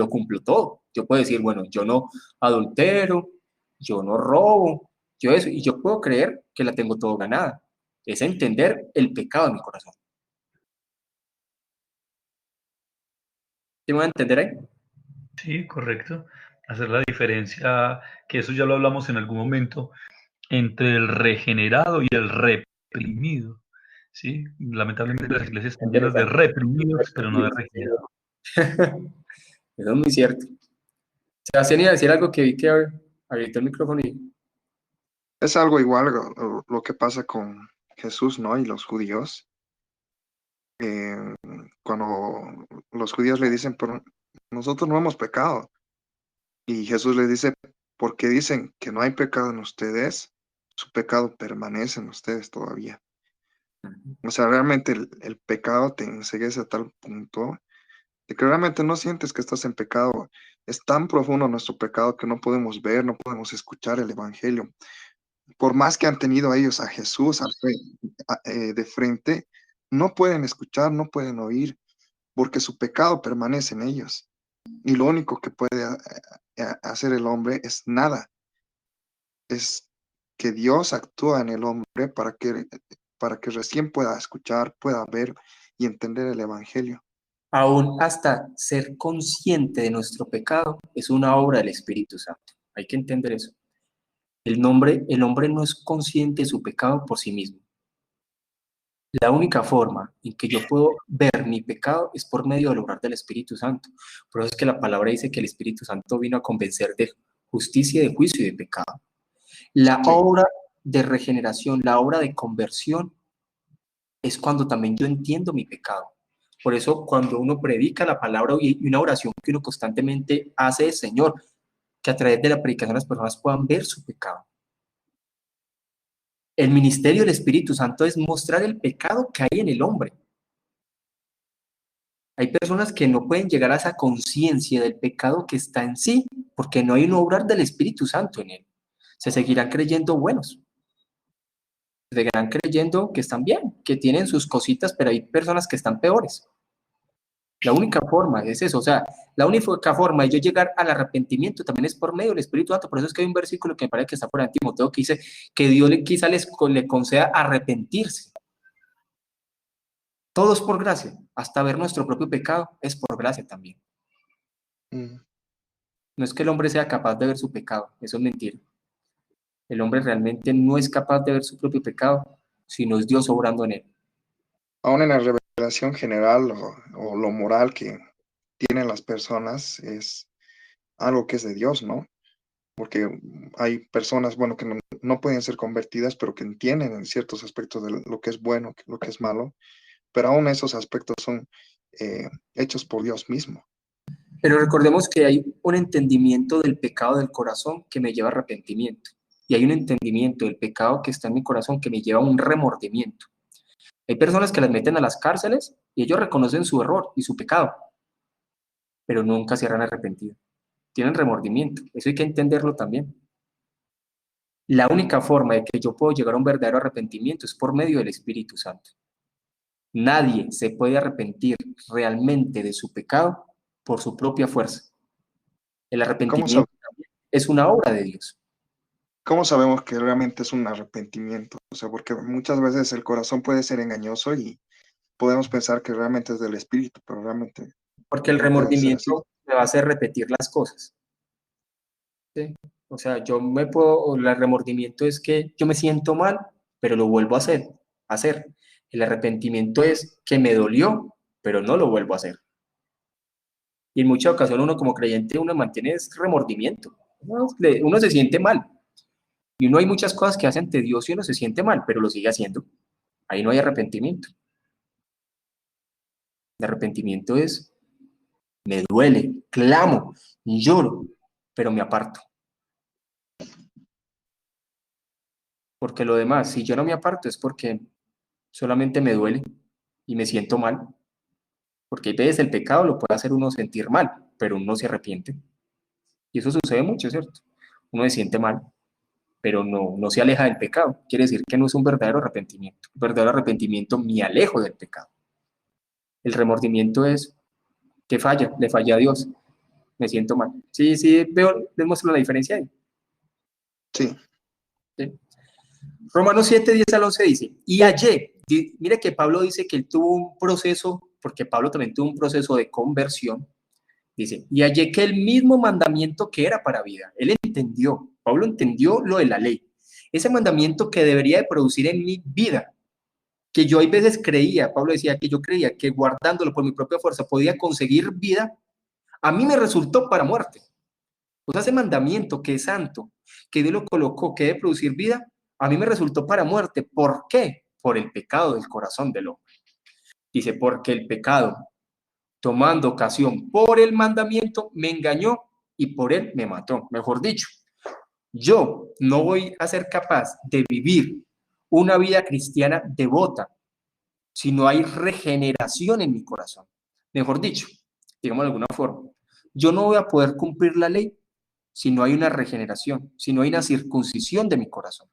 cumplo todo. Yo puedo decir, bueno, yo no adultero, yo no robo, yo eso, y yo puedo creer que la tengo todo ganada. Es entender el pecado de mi corazón. ¿Sí me van a entender ahí? Sí, correcto. Hacer la diferencia, que eso ya lo hablamos en algún momento, entre el regenerado y el reprimido. ¿Sí? Lamentablemente las iglesias están llenas de reprimidos, pero no de regenerados. Eso es muy cierto. Sebastián iba a decir algo que vi que abierto el micrófono y... Es algo igual lo que pasa con Jesús, ¿no? Y los judíos. Cuando los judíos le dicen, pero nosotros no hemos pecado. Y Jesús les dice, ¿por qué dicen que no hay pecado en ustedes? su pecado permanece en ustedes todavía. O sea, realmente el pecado te enceguece a tal punto de que realmente no sientes que estás en pecado. Es tan profundo nuestro pecado que no podemos ver, no podemos escuchar el evangelio. Por más que han tenido a ellos a Jesús de frente, no pueden escuchar, no pueden oír, porque su pecado permanece en ellos. Y lo único que puede hacer el hombre es nada. Es que Dios actúa en el hombre para que recién pueda escuchar, pueda ver y entender el evangelio. Aún hasta ser consciente de nuestro pecado es una obra del Espíritu Santo. Hay que entender eso. El hombre no es consciente de su pecado por sí mismo. La única forma en que yo puedo ver mi pecado es por medio del obrar del Espíritu Santo. Por eso es que la palabra dice que el Espíritu Santo vino a convencer de justicia, de juicio y de pecado. La obra de regeneración, la obra de conversión, es cuando también yo entiendo mi pecado. Por eso cuando uno predica la palabra y una oración que uno constantemente hace es: Señor, que a través de la predicación las personas puedan ver su pecado. El ministerio del Espíritu Santo es mostrar el pecado que hay en el hombre. Hay personas que no pueden llegar a esa conciencia del pecado que está en sí, porque no hay un obrar del Espíritu Santo en él. Se seguirán creyendo buenos. Se seguirán creyendo que están bien, que tienen sus cositas, pero hay personas que están peores. La única forma es eso, o sea, la única forma de yo llegar al arrepentimiento también es por medio del Espíritu Santo. Por eso es que hay un versículo que me parece que está por ahí en Timoteo que dice que Dios quizá le conceda arrepentirse. Todo es por gracia, hasta ver nuestro propio pecado es por gracia también. No es que el hombre sea capaz de ver su pecado, eso es mentira. El hombre realmente no es capaz de ver su propio pecado, sino es Dios obrando en él. Aún en la revelación general o lo moral que tienen las personas es algo que es de Dios, ¿no? Porque hay personas, bueno, que no pueden ser convertidas, pero que entienden en ciertos aspectos de lo que es bueno, lo que es malo, pero aún esos aspectos son hechos por Dios mismo. Pero recordemos que hay un entendimiento del pecado del corazón que me lleva a arrepentimiento. Y hay un entendimiento del pecado que está en mi corazón que me lleva a un remordimiento. Hay personas que las meten a las cárceles y ellos reconocen su error y su pecado, pero nunca se han arrepentido. Tienen remordimiento. Eso hay que entenderlo también. La única forma de que yo puedo llegar a un verdadero arrepentimiento es por medio del Espíritu Santo. Nadie se puede arrepentir realmente de su pecado por su propia fuerza. El arrepentimiento es una obra de Dios. ¿Cómo sabemos que realmente es un arrepentimiento? O sea, porque muchas veces el corazón puede ser engañoso y podemos pensar que realmente es del espíritu, pero realmente... Porque el remordimiento me va a hacer repetir las cosas. ¿Sí? O sea, el remordimiento es que yo me siento mal, pero lo vuelvo a hacer. El arrepentimiento es que me dolió, pero no lo vuelvo a hacer. Y en muchas ocasiones uno como creyente, uno mantiene ese remordimiento. Uno se siente mal. Y uno hay muchas cosas que hacen tedioso y uno se siente mal, pero lo sigue haciendo. Ahí no hay arrepentimiento. El arrepentimiento es, me duele, clamo, lloro, pero me aparto. Porque lo demás, si yo no me aparto es porque solamente me duele y me siento mal. Porque a veces el pecado lo puede hacer uno sentir mal, pero uno se arrepiente. Y eso sucede mucho, ¿cierto? Uno se siente mal, pero no se aleja del pecado. Quiere decir que no es un verdadero arrepentimiento. Un verdadero arrepentimiento, me alejo del pecado. El remordimiento es que le fallé a Dios, me siento mal. Sí, les muestro la diferencia ahí. Sí. ¿Sí? Romanos 7, 10 al 11 dice, y hallé, mire que Pablo dice que él tuvo un proceso, porque Pablo también tuvo un proceso de conversión, dice, y hallé que el mismo mandamiento que era para vida, él entendió, Pablo entendió lo de la ley, ese mandamiento que debería de producir en mi vida, que yo a veces creía, Pablo decía que yo creía que guardándolo por mi propia fuerza podía conseguir vida, a mí me resultó para muerte. O sea, ese mandamiento que es santo, que Dios lo colocó, que debe producir vida, a mí me resultó para muerte. ¿Por qué? Por el pecado del corazón del hombre. Dice, porque el pecado, tomando ocasión por el mandamiento, me engañó y por él me mató. Mejor dicho, yo no voy a ser capaz de vivir una vida cristiana devota si no hay regeneración en mi corazón. Mejor dicho, digamos de alguna forma, yo no voy a poder cumplir la ley si no hay una regeneración, si no hay una circuncisión de mi corazón.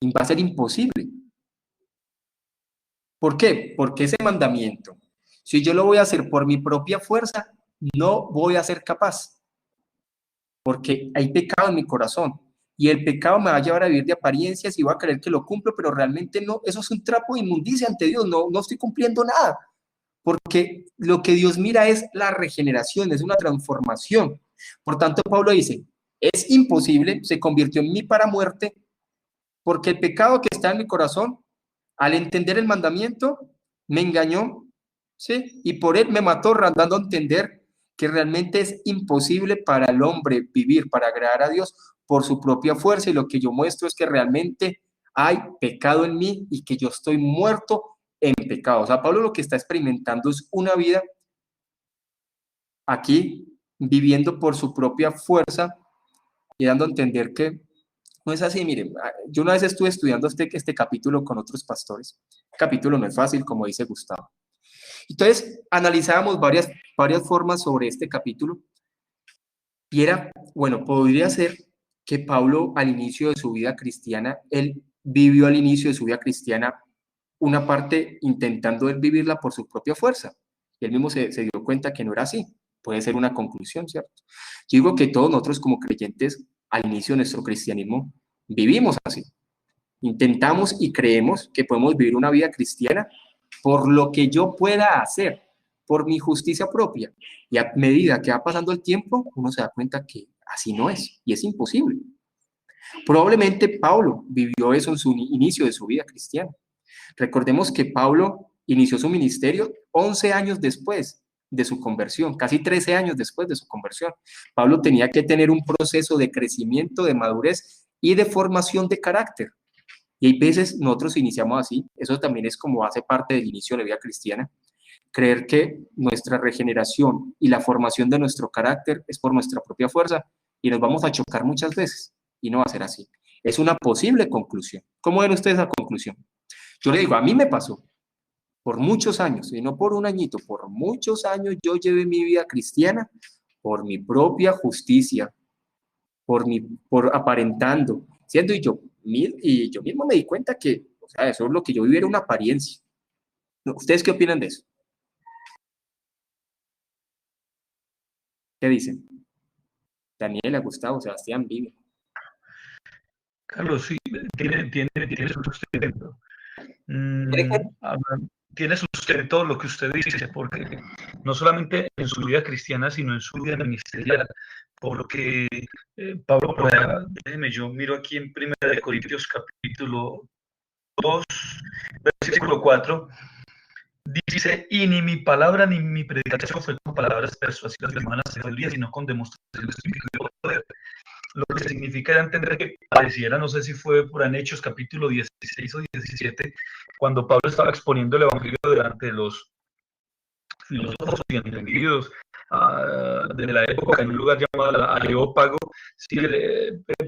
Y va a ser imposible. ¿Por qué? Porque ese mandamiento, si yo lo voy a hacer por mi propia fuerza, no voy a ser capaz. Porque hay pecado en mi corazón. Y el pecado me va a llevar a vivir de apariencias y voy a creer que lo cumplo, pero realmente no. Eso es un trapo de inmundicia ante Dios. No estoy cumpliendo nada. Porque lo que Dios mira es la regeneración, es una transformación. Por tanto, Pablo dice, es imposible, se convirtió en mí para muerte, porque el pecado que está en mi corazón, al entender el mandamiento, me engañó, ¿sí? Y por él me mató, dando a entender que realmente es imposible para el hombre vivir, para agradar a Dios por su propia fuerza, y lo que yo muestro es que realmente hay pecado en mí y que yo estoy muerto en pecado. O sea, Pablo lo que está experimentando es una vida aquí, viviendo por su propia fuerza y dando a entender que no es así. Miren, yo una vez estuve estudiando este capítulo con otros pastores. El capítulo no es fácil, como dice Gustavo. Entonces, analizábamos varias formas sobre este capítulo y era, bueno, podría ser que Pablo al inicio de su vida cristiana, él vivió al inicio de su vida cristiana una parte intentando él vivirla por su propia fuerza. Y él mismo se dio cuenta que no era así. Puede ser una conclusión, ¿cierto? Yo digo que todos nosotros como creyentes al inicio de nuestro cristianismo vivimos así. Intentamos y creemos que podemos vivir una vida cristiana por lo que yo pueda hacer, por mi justicia propia. Y a medida que va pasando el tiempo, uno se da cuenta que así no es, y es imposible. Probablemente Pablo vivió eso en su inicio de su vida cristiana. Recordemos que Pablo inició su ministerio 11 años después de su conversión, casi 13 años después de su conversión. Pablo tenía que tener un proceso de crecimiento, de madurez y de formación de carácter. Y hay veces nosotros iniciamos así, eso también es como hace parte del inicio de la vida cristiana, creer que nuestra regeneración y la formación de nuestro carácter es por nuestra propia fuerza y nos vamos a chocar muchas veces y no va a ser así. Es una posible conclusión. ¿Cómo ven ustedes esa conclusión? Yo le digo, a mí me pasó por muchos años, y no por un añito, por muchos años yo llevé mi vida cristiana por mi propia justicia, por aparentando, siendo y yo mismo me di cuenta que, o sea, eso es lo que yo viví, era una apariencia. ¿Ustedes qué opinan de eso? ¿Qué dicen? Daniela, Gustavo, Sebastián, Vivi. Carlos, sí, tiene su sustento. Tiene sustento lo que usted dice, porque no solamente en su vida cristiana, sino en su vida ministerial. Porque Pablo, déjeme, yo miro aquí en 1 Corintios capítulo 2, versículo 4, dice, y ni mi palabra ni mi predicación fue con palabras persuasivas de humanas sabiduría, sino con demostración de espíritu y de poder. Lo que significa entender que pareciera, no sé si fue por en Hechos capítulo 16 o 17, cuando Pablo estaba exponiendo el evangelio delante de los filósofos y entendidos de la época en un lugar llamado Areópago, sí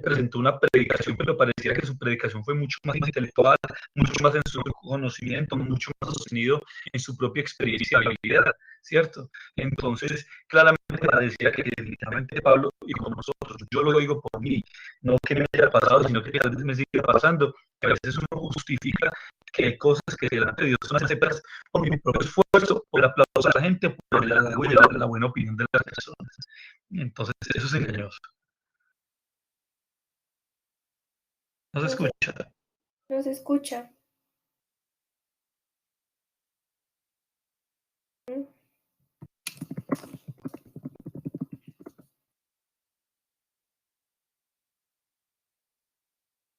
presentó una predicación, pero parecía que su predicación fue mucho más intelectual, mucho más en su conocimiento, mucho más sostenido en su propia experiencia y habilidad, ¿cierto? Entonces, claramente parecía que definitivamente Pablo, y como nosotros, yo lo digo por mí, no que me haya pasado, sino que a veces me sigue pasando, que a veces uno justifica que hay cosas que delante de Dios son aceptadas por mi propio esfuerzo, por el aplauso de la gente, por la buena opinión de las personas. Entonces, eso es engañoso. ¿No se escucha? No se escucha.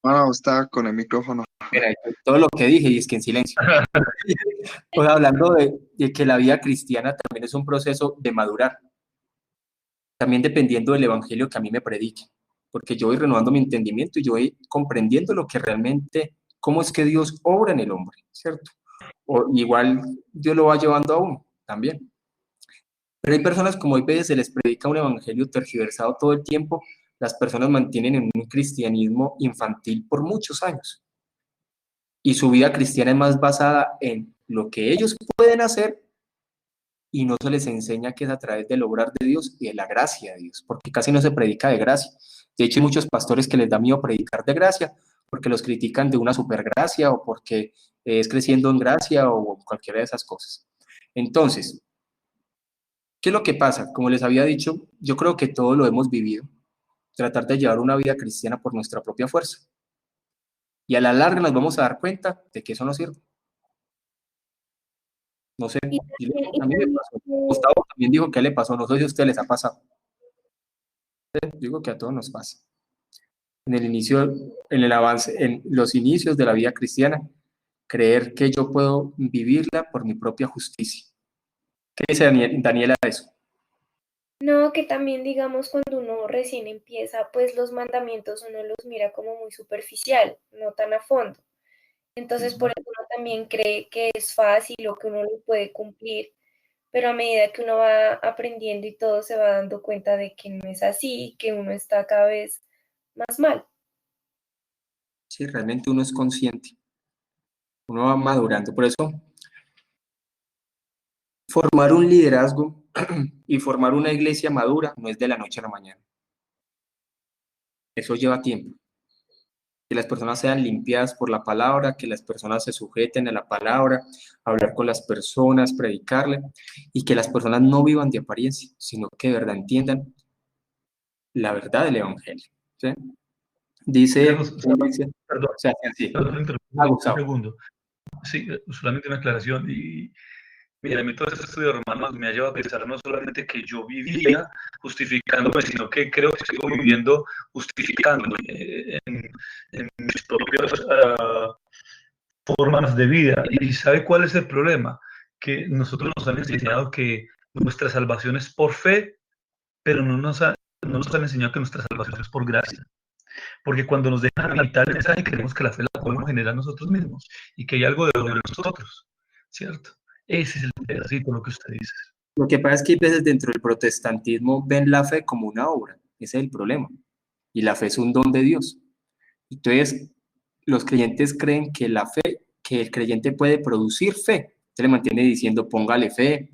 No, está con el micrófono. Mira, todo lo que dije y es que en silencio. Pues hablando de que la vida cristiana también es un proceso de madurar, también dependiendo del evangelio que a mí me predique, porque yo voy renovando mi entendimiento y yo voy comprendiendo lo que realmente, cómo es que Dios obra en el hombre, ¿cierto? O igual Dios lo va llevando a uno también. Pero hay personas como hay veces se les predica un evangelio tergiversado todo el tiempo las personas mantienen en un cristianismo infantil por muchos años. Y su vida cristiana es más basada en lo que ellos pueden hacer y no se les enseña que es a través del obrar de Dios y de la gracia de Dios, porque casi no se predica de gracia. De hecho, hay muchos pastores que les da miedo predicar de gracia porque los critican de una supergracia o porque es creciendo en gracia o cualquiera de esas cosas. Entonces, ¿qué es lo que pasa? Como les había dicho, yo creo que todos lo hemos vivido, tratar de llevar una vida cristiana por nuestra propia fuerza. Y a la larga nos vamos a dar cuenta de que eso no sirve. No sé, a mí me pasó. Gustavo también dijo que le pasó, no sé si a ustedes les ha pasado. Digo que a todos nos pasa. En el inicio, en el avance, en los inicios de la vida cristiana, creer que yo puedo vivirla por mi propia justicia. ¿Qué dice Daniela de eso? No, que también digamos cuando uno recién empieza, pues los mandamientos uno los mira como muy superficial, no tan a fondo. Entonces por eso uno también cree que es fácil o que uno lo puede cumplir, pero a medida que uno va aprendiendo y todo se va dando cuenta de que no es así, que uno está cada vez más mal. Sí, realmente uno es consciente. Uno va madurando. Por eso, formar un liderazgo y formar una iglesia madura no es de la noche a la mañana. Eso lleva tiempo. Que las personas sean limpiadas por la palabra, que las personas se sujeten a la palabra, hablar con las personas, predicarle, y que las personas no vivan de apariencia, sino que de verdad entiendan la verdad del evangelio. ¿Sí? Dice, Perdón, o sea, sí. un segundo. Sí, solamente una aclaración. Y mira, a mí todo este estudio de Romanos me ha llevado a pensar no solamente que yo vivía justificándome, sino que creo que sigo viviendo justificándome en mis propias formas de vida. ¿Y sabe cuál es el problema? Que nosotros nos han enseñado que nuestra salvación es por fe, pero no nos han enseñado que nuestra salvación es por gracia. Porque cuando nos dejan a mitad del mensaje, creemos que la fe la podemos generar nosotros mismos y que hay algo de nosotros, ¿cierto? Ese es el pedacito, lo que usted dice. Lo que pasa es que hay veces dentro del protestantismo ven la fe como una obra, ese es el problema. Y la fe es un don de Dios. Entonces, los creyentes creen que la fe, que el creyente puede producir fe. Se le mantiene diciendo, póngale fe,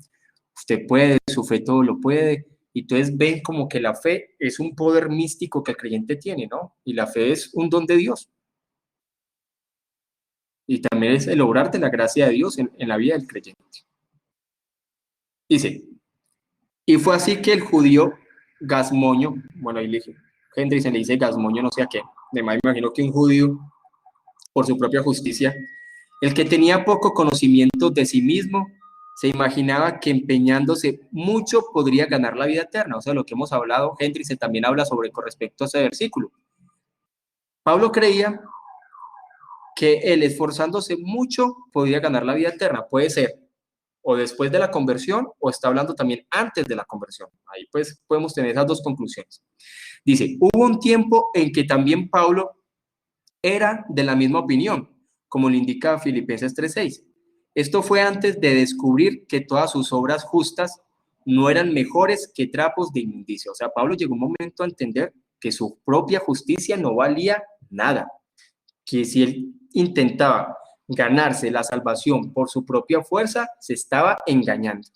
usted puede, su fe todo lo puede. Y entonces ven como que la fe es un poder místico que el creyente tiene, ¿no? Y la fe es un don de Dios. Y también es el obrar de la gracia de Dios en la vida del creyente. Dice, y fue así que el judío Gasmoño, bueno, ahí Hendriksen se le dice Gasmoño, no sé a qué, además me imagino que un judío, por su propia justicia, el que tenía poco conocimiento de sí mismo, se imaginaba que empeñándose mucho podría ganar la vida eterna. O sea, lo que hemos hablado, Hendriksen también habla sobre con respecto a ese versículo. Pablo creía que él esforzándose mucho podía ganar la vida eterna. Puede ser o después de la conversión o está hablando también antes de la conversión. Ahí pues podemos tener esas dos conclusiones. Dice, hubo un tiempo en que también Pablo era de la misma opinión, como le indica Filipenses 3:6. Esto fue antes de descubrir que todas sus obras justas no eran mejores que trapos de inmundicia. O sea, Pablo llegó un momento a entender que su propia justicia no valía nada, que si él intentaba ganarse la salvación por su propia fuerza, se estaba engañando.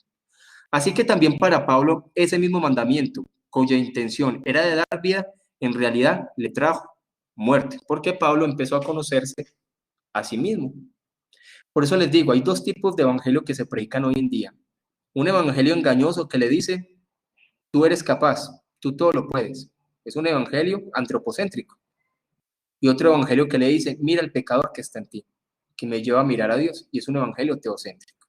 Así que también para Pablo ese mismo mandamiento, cuya intención era de dar vida, en realidad le trajo muerte, porque Pablo empezó a conocerse a sí mismo. Por eso les digo, hay dos tipos de evangelio que se predican hoy en día. Un evangelio engañoso que le dice, tú eres capaz, tú todo lo puedes. Es un evangelio antropocéntrico. Y otro evangelio que le dice, mira el pecador que está en ti, que me lleva a mirar a Dios. Y es un evangelio teocéntrico.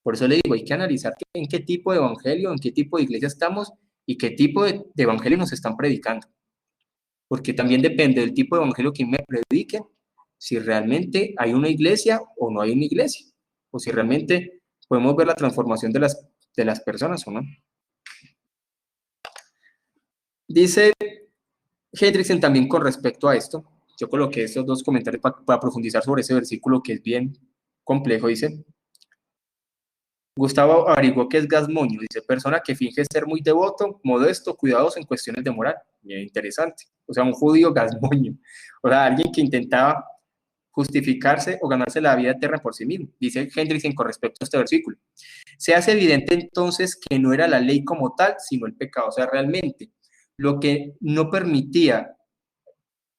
Por eso le digo, hay que analizar en qué tipo de evangelio, en qué tipo de iglesia estamos y qué tipo de evangelio nos están predicando. Porque también depende del tipo de evangelio que me prediquen, si realmente hay una iglesia o no hay una iglesia, o si realmente podemos ver la transformación de las personas o no. Dice Hendriksen también con respecto a esto, yo coloqué estos dos comentarios para profundizar sobre ese versículo que es bien complejo, dice, Gustavo averiguó qué es gasmoño. Dice, persona que finge ser muy devoto, modesto, cuidadoso en cuestiones de moral. Bien interesante. O sea, un judío gasmoño. O sea, alguien que intentaba justificarse o ganarse la vida eterna por sí mismo. Dice Hendrickson con respecto a este versículo. Se hace evidente entonces que no era la ley como tal, sino el pecado. O sea, realmente lo que no permitía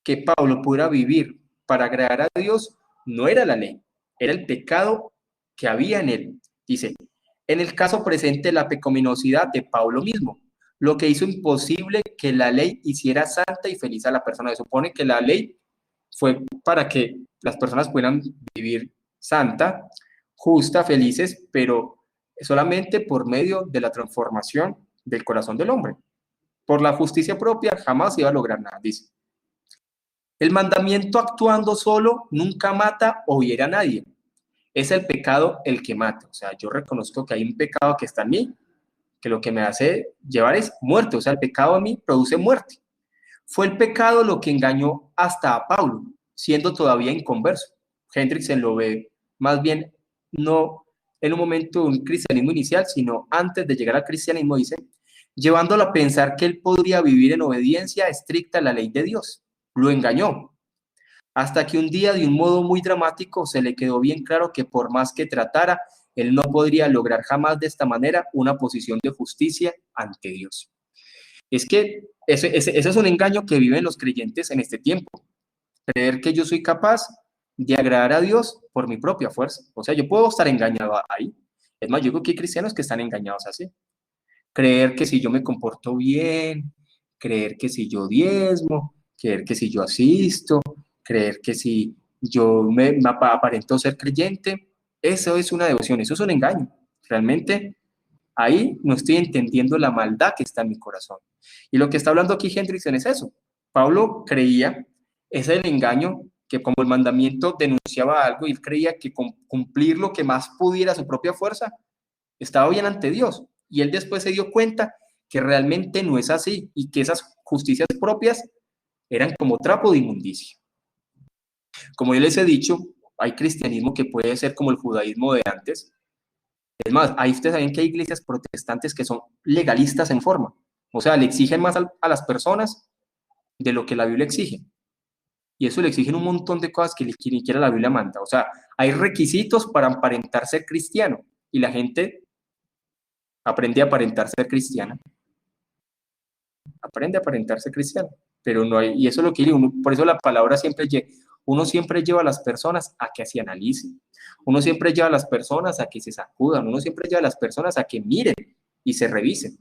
que Pablo pudiera vivir para agradar a Dios no era la ley, era el pecado que había en él. Dice, en el caso presente, la pecaminosidad de Pablo mismo, lo que hizo imposible que la ley hiciera santa y feliz a la persona. Se supone que la ley fue para que las personas pudieran vivir santa, justa, felices, pero solamente por medio de la transformación del corazón del hombre. Por la justicia propia jamás iba a lograr nada, dice. El mandamiento actuando solo nunca mata o hiere a nadie. Es el pecado el que mata. O sea, yo reconozco que hay un pecado que está en mí, que lo que me hace llevar es muerte. O sea, el pecado a mí produce muerte. Fue el pecado lo que engañó hasta a Pablo, siendo todavía inconverso. Hendrickson lo ve más bien no en un momento de un cristianismo inicial, sino antes de llegar al cristianismo, dice, llevándolo a pensar que él podría vivir en obediencia estricta a la ley de Dios. Lo engañó, hasta que un día, de un modo muy dramático, se le quedó bien claro que por más que tratara, él no podría lograr jamás de esta manera una posición de justicia ante Dios. Es que ese es un engaño que viven los creyentes en este tiempo. Creer que yo soy capaz de agradar a Dios por mi propia fuerza. O sea, yo puedo estar engañado ahí. Es más, yo creo que hay cristianos que están engañados así. Creer que si yo me comporto bien, creer que si yo diezmo, creer que si yo asisto, creer que si yo me aparento ser creyente, eso es una devoción, eso es un engaño. Realmente ahí no estoy entendiendo la maldad que está en mi corazón. Y lo que está hablando aquí Hendrickson es eso. Pablo creía, ese es el engaño, que como el mandamiento denunciaba algo, y él creía que con cumplir lo que más pudiera a su propia fuerza, estaba bien ante Dios. Y él después se dio cuenta que realmente no es así y que esas justicias propias eran como trapo de inmundicia. Como yo les he dicho, hay cristianismo que puede ser como el judaísmo de antes. Es más, ahí ustedes saben que hay iglesias protestantes que son legalistas en forma. O sea, le exigen más a las personas de lo que la Biblia exige. Y eso le exigen un montón de cosas que ni siquiera la Biblia manda. O sea, hay requisitos para aparentar ser cristiano. Y la gente aprende a aparentar ser cristiana. Aprende a aparentar ser cristiano. Pero no hay, y eso es lo que digo, por eso la palabra siempre, uno siempre lleva a las personas a que se analicen. Uno siempre lleva a las personas a que se sacudan. Uno siempre lleva a las personas a que miren y se revisen.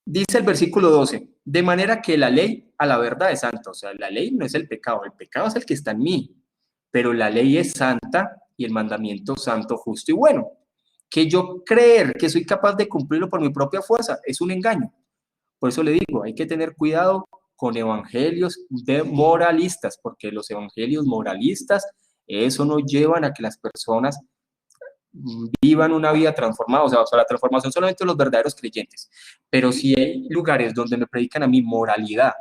Dice el versículo 12, de manera que la ley a la verdad es santa. O sea, la ley no es el pecado es el que está en mí, pero la ley es santa y el mandamiento santo, justo y bueno. Que yo creer que soy capaz de cumplirlo por mi propia fuerza es un engaño. Por eso le digo, hay que tener cuidado con evangelios de moralistas, porque los evangelios moralistas, eso no llevan a que las personas vivan una vida transformada, o sea, la transformación solamente de los verdaderos creyentes, pero si hay lugares donde me predican a mi moralidad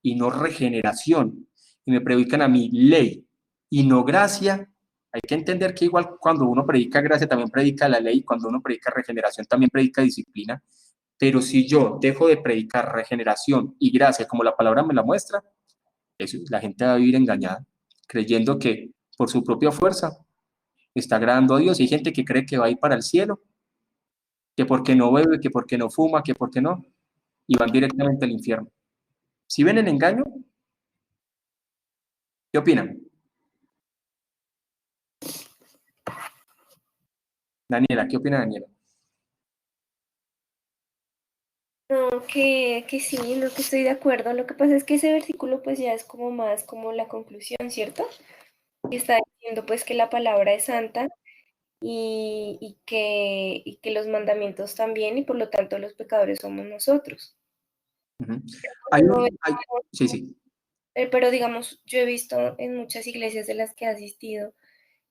y no regeneración, y me predican a mi ley y no gracia, hay que entender que igual cuando uno predica gracia también predica la ley, cuando uno predica regeneración también predica disciplina, pero si yo dejo de predicar regeneración y gracia como la palabra me la muestra, eso, la gente va a vivir engañada, creyendo que por su propia fuerza está agradando a Dios. Y hay gente que cree que va a ir para el cielo, que porque no bebe, que porque no fuma, que porque no, y van directamente al infierno. ¿Sí ven el engaño? ¿Qué opinan? Daniela, ¿qué opina Daniela? No, que sí, no, que estoy de acuerdo. Lo que pasa es que ese versículo pues ya es como más como la conclusión, ¿cierto? Que está diciendo pues que la palabra es santa y que los mandamientos también y por lo tanto los pecadores somos nosotros. Uh-huh. Sí, sí. Pero digamos, yo he visto en muchas iglesias de las que he asistido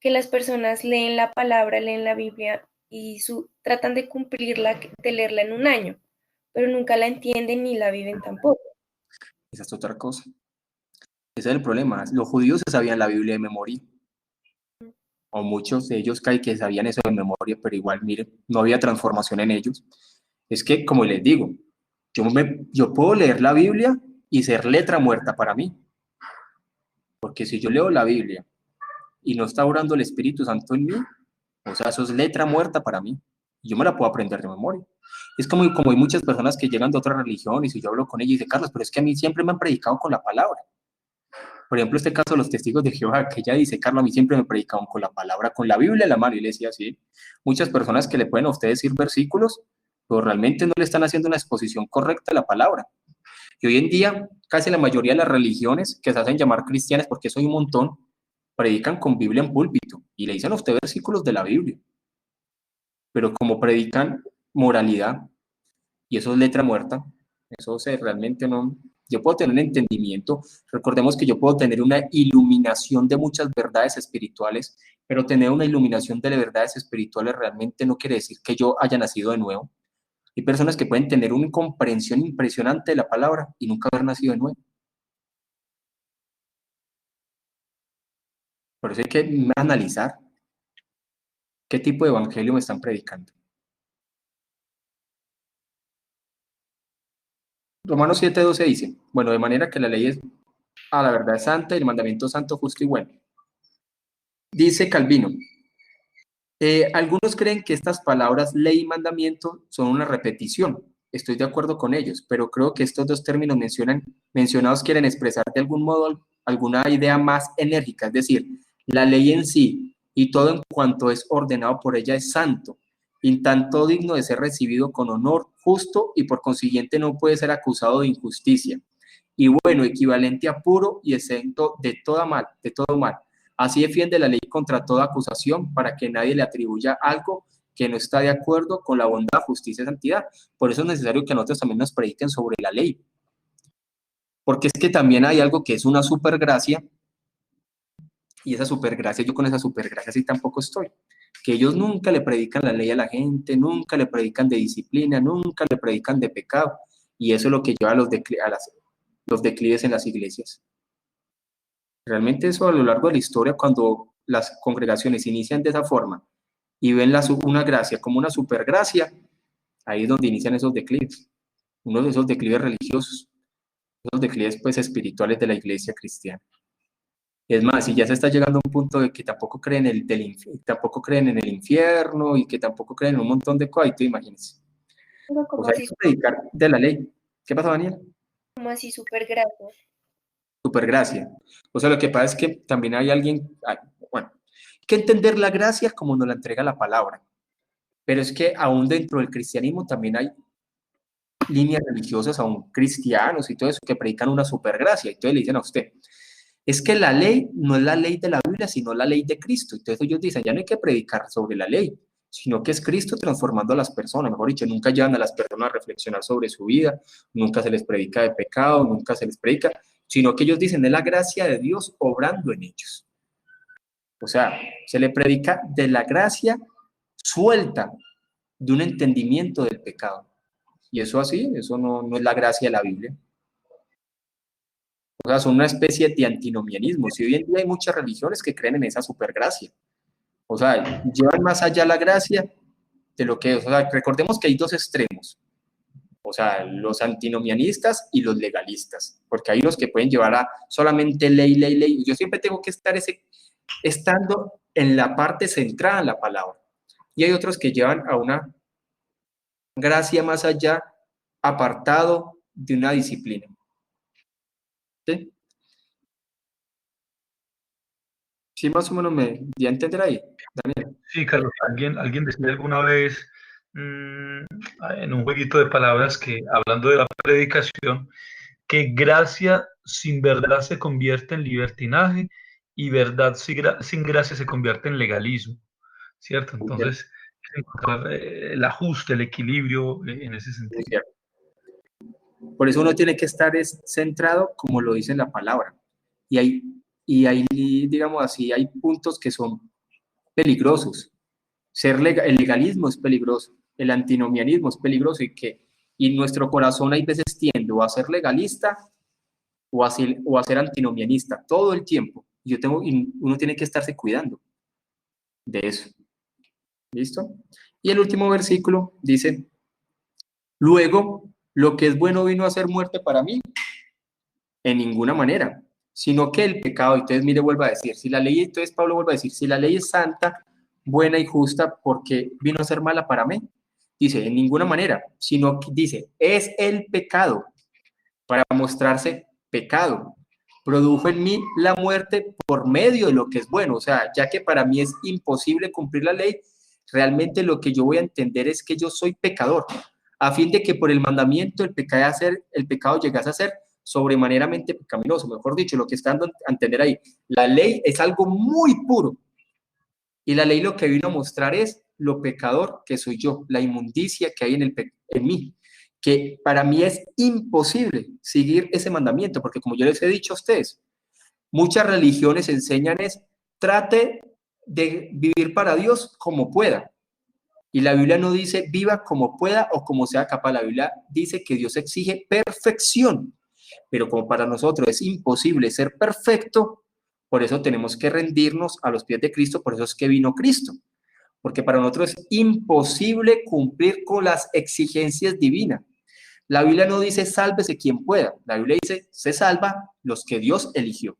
que las personas leen la palabra, leen la Biblia y tratan de cumplirla, de leerla en un año, pero nunca la entienden ni la viven tampoco. Esa es otra cosa. Ese es el problema. Los judíos se sabían la Biblia de memoria. o muchos de ellos que sabían eso de memoria, pero igual, miren, no había transformación en ellos. Es que, como les digo, yo puedo leer la Biblia y ser letra muerta para mí, porque si yo leo la Biblia y no está orando el Espíritu Santo en mí, o sea, eso es letra muerta para mí. Yo me la puedo aprender de memoria. Es como hay muchas personas que llegan de otras religiones y yo hablo con ellos y dicen, Carlos, pero es que a mí siempre me han predicado con la palabra. Por ejemplo, este caso de los testigos de Jehová, que ella dice, Carlos, a mí siempre me predicaban con la palabra, con la Biblia en la mano, y le decía así. Muchas personas que le pueden a usted decir versículos, pero realmente no le están haciendo una exposición correcta de la palabra. Y hoy en día, casi la mayoría de las religiones que se hacen llamar cristianas, porque eso hay un montón, predican con Biblia en púlpito, y le dicen a usted versículos de la Biblia. Pero como predican moralidad, y eso es letra muerta, eso realmente no. Yo puedo tener entendimiento, recordemos que yo puedo tener una iluminación de muchas verdades espirituales, pero tener una iluminación de las verdades espirituales realmente no quiere decir que yo haya nacido de nuevo. Hay personas que pueden tener una comprensión impresionante de la palabra y nunca haber nacido de nuevo. Por eso hay que analizar qué tipo de evangelio me están predicando. Romanos 7:12 dice, bueno, de manera que la ley es a la verdad santa y el mandamiento santo, justo y bueno. Dice Calvino, algunos creen que estas palabras ley y mandamiento son una repetición. Estoy de acuerdo con ellos, pero creo que estos dos términos mencionados quieren expresar de algún modo alguna idea más enérgica, es decir, la ley en sí y todo en cuanto es ordenado por ella es santo, y tanto digno de ser recibido con honor justo y por consiguiente no puede ser acusado de injusticia. Y bueno, equivalente a puro y exento de todo mal. Así defiende la ley contra toda acusación para que nadie le atribuya algo que no está de acuerdo con la bondad, justicia y santidad. Por eso es necesario que nosotros también nos prediquen sobre la ley. Porque es que también hay algo que es una supergracia, y esa supergracia, yo con esa supergracia sí tampoco estoy. Que ellos nunca le predican la ley a la gente, nunca le predican de disciplina, nunca le predican de pecado. Y eso es lo que lleva a los declives en las iglesias. Realmente eso a lo largo de la historia, cuando las congregaciones inician de esa forma y ven una gracia como una supergracia, ahí es donde inician esos declives, uno de esos declives religiosos, esos declives pues espirituales de la iglesia cristiana. Es más, si ya se está llegando a un punto de que tampoco creen tampoco creen en el infierno y que tampoco creen en un montón de cosas, imagínense. O sea, hay que predicar de la ley. ¿Qué pasa, Daniel? Como así supergracia. Supergracia. O sea, lo que pasa es que también hay alguien, bueno, hay que entender la gracia como nos la entrega la palabra, pero es que aún dentro del cristianismo también hay líneas religiosas, aún cristianos y todo eso, que predican una supergracia, y entonces le dicen a usted, es que la ley no es la ley de la Biblia, sino la ley de Cristo. Entonces ellos dicen, ya no hay que predicar sobre la ley, sino que es Cristo transformando a las personas. Mejor dicho, nunca llevan a las personas a reflexionar sobre su vida, nunca se les predica de pecado, nunca se les predica, sino que ellos dicen, es la gracia de Dios obrando en ellos. O sea, se le predica de la gracia suelta, de un entendimiento del pecado. Y eso así, eso no es la gracia de la Biblia. O sea, son una especie de antinomianismo. Si hoy en día hay muchas religiones que creen en esa supergracia. O sea, llevan más allá la gracia de lo que es. O sea, recordemos que hay dos extremos. O sea, los antinomianistas y los legalistas. Porque hay unos que pueden llevar a solamente ley, ley, ley. Yo siempre tengo que estar estando en la parte centrada en la palabra. Y hay otros que llevan a una gracia más allá, apartado de una disciplina. ¿Sí? Sí, más o menos me di a entender ahí, Daniel. Sí, Carlos, alguien decía alguna vez en un jueguito de palabras que, hablando de la predicación, que gracia sin verdad se convierte en libertinaje y verdad sin gracia se convierte en legalismo, ¿cierto? Entonces, encontrar el ajuste, el equilibrio en ese sentido. Por eso uno tiene que estar centrado como lo dice la palabra. Y hay, digamos así, hay puntos que son peligrosos. El legalismo es peligroso, el antinomianismo es peligroso y nuestro corazón hay veces tiende o a ser legalista o a ser antinomianista todo el tiempo. Y uno tiene que estarse cuidando. de eso. ¿Listo? Y el último versículo dice, luego, lo que es bueno vino a ser muerte para mí, en ninguna manera, sino que el pecado, entonces mire, vuelvo a decir, si la ley, entonces Pablo vuelve a decir, si la ley es santa, buena y justa, porque vino a ser mala para mí, dice, en ninguna manera, sino que dice, es el pecado, para mostrarse pecado, produjo en mí la muerte por medio de lo que es bueno, o sea, ya que para mí es imposible cumplir la ley, realmente lo que yo voy a entender es que yo soy pecador, a fin de que por el mandamiento el pecado llegase a ser sobremaneramente pecaminoso, mejor dicho, lo que está dando a entender ahí, la ley es algo muy puro, y la ley lo que vino a mostrar es lo pecador que soy yo, la inmundicia que hay en mí, que para mí es imposible seguir ese mandamiento, porque como yo les he dicho a ustedes, muchas religiones enseñan es, trate de vivir para Dios como pueda, y la Biblia no dice viva como pueda o como sea capaz, la Biblia dice que Dios exige perfección, pero como para nosotros es imposible ser perfecto, por eso tenemos que rendirnos a los pies de Cristo, por eso es que vino Cristo, porque para nosotros es imposible cumplir con las exigencias divinas. La Biblia no dice sálvese quien pueda, la Biblia dice se salva los que Dios eligió,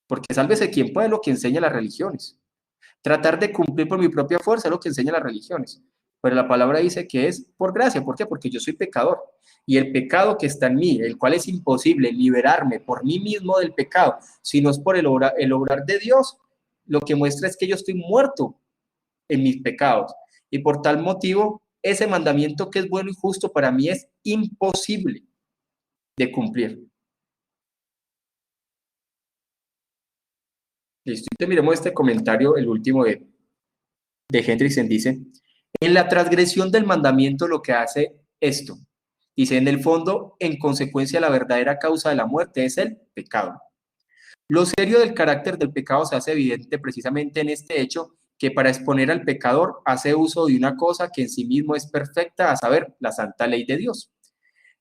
porque sálvese quien pueda es lo que enseña las religiones. Tratar de cumplir por mi propia fuerza es lo que enseñan las religiones, pero la palabra dice que es por gracia. ¿Por qué? Porque yo soy pecador, y el pecado que está en mí, el cual es imposible liberarme por mí mismo del pecado, si no es por el obrar de Dios, lo que muestra es que yo estoy muerto en mis pecados, y por tal motivo, ese mandamiento que es bueno y justo para mí es imposible de cumplir. Listo, entonces miremos este comentario, el último de Hendrickson, dice, en la transgresión del mandamiento lo que hace esto, dice, en el fondo, en consecuencia, la verdadera causa de la muerte es el pecado. Lo serio del carácter del pecado se hace evidente precisamente en este hecho, que para exponer al pecador hace uso de una cosa que en sí mismo es perfecta, a saber, la santa ley de Dios.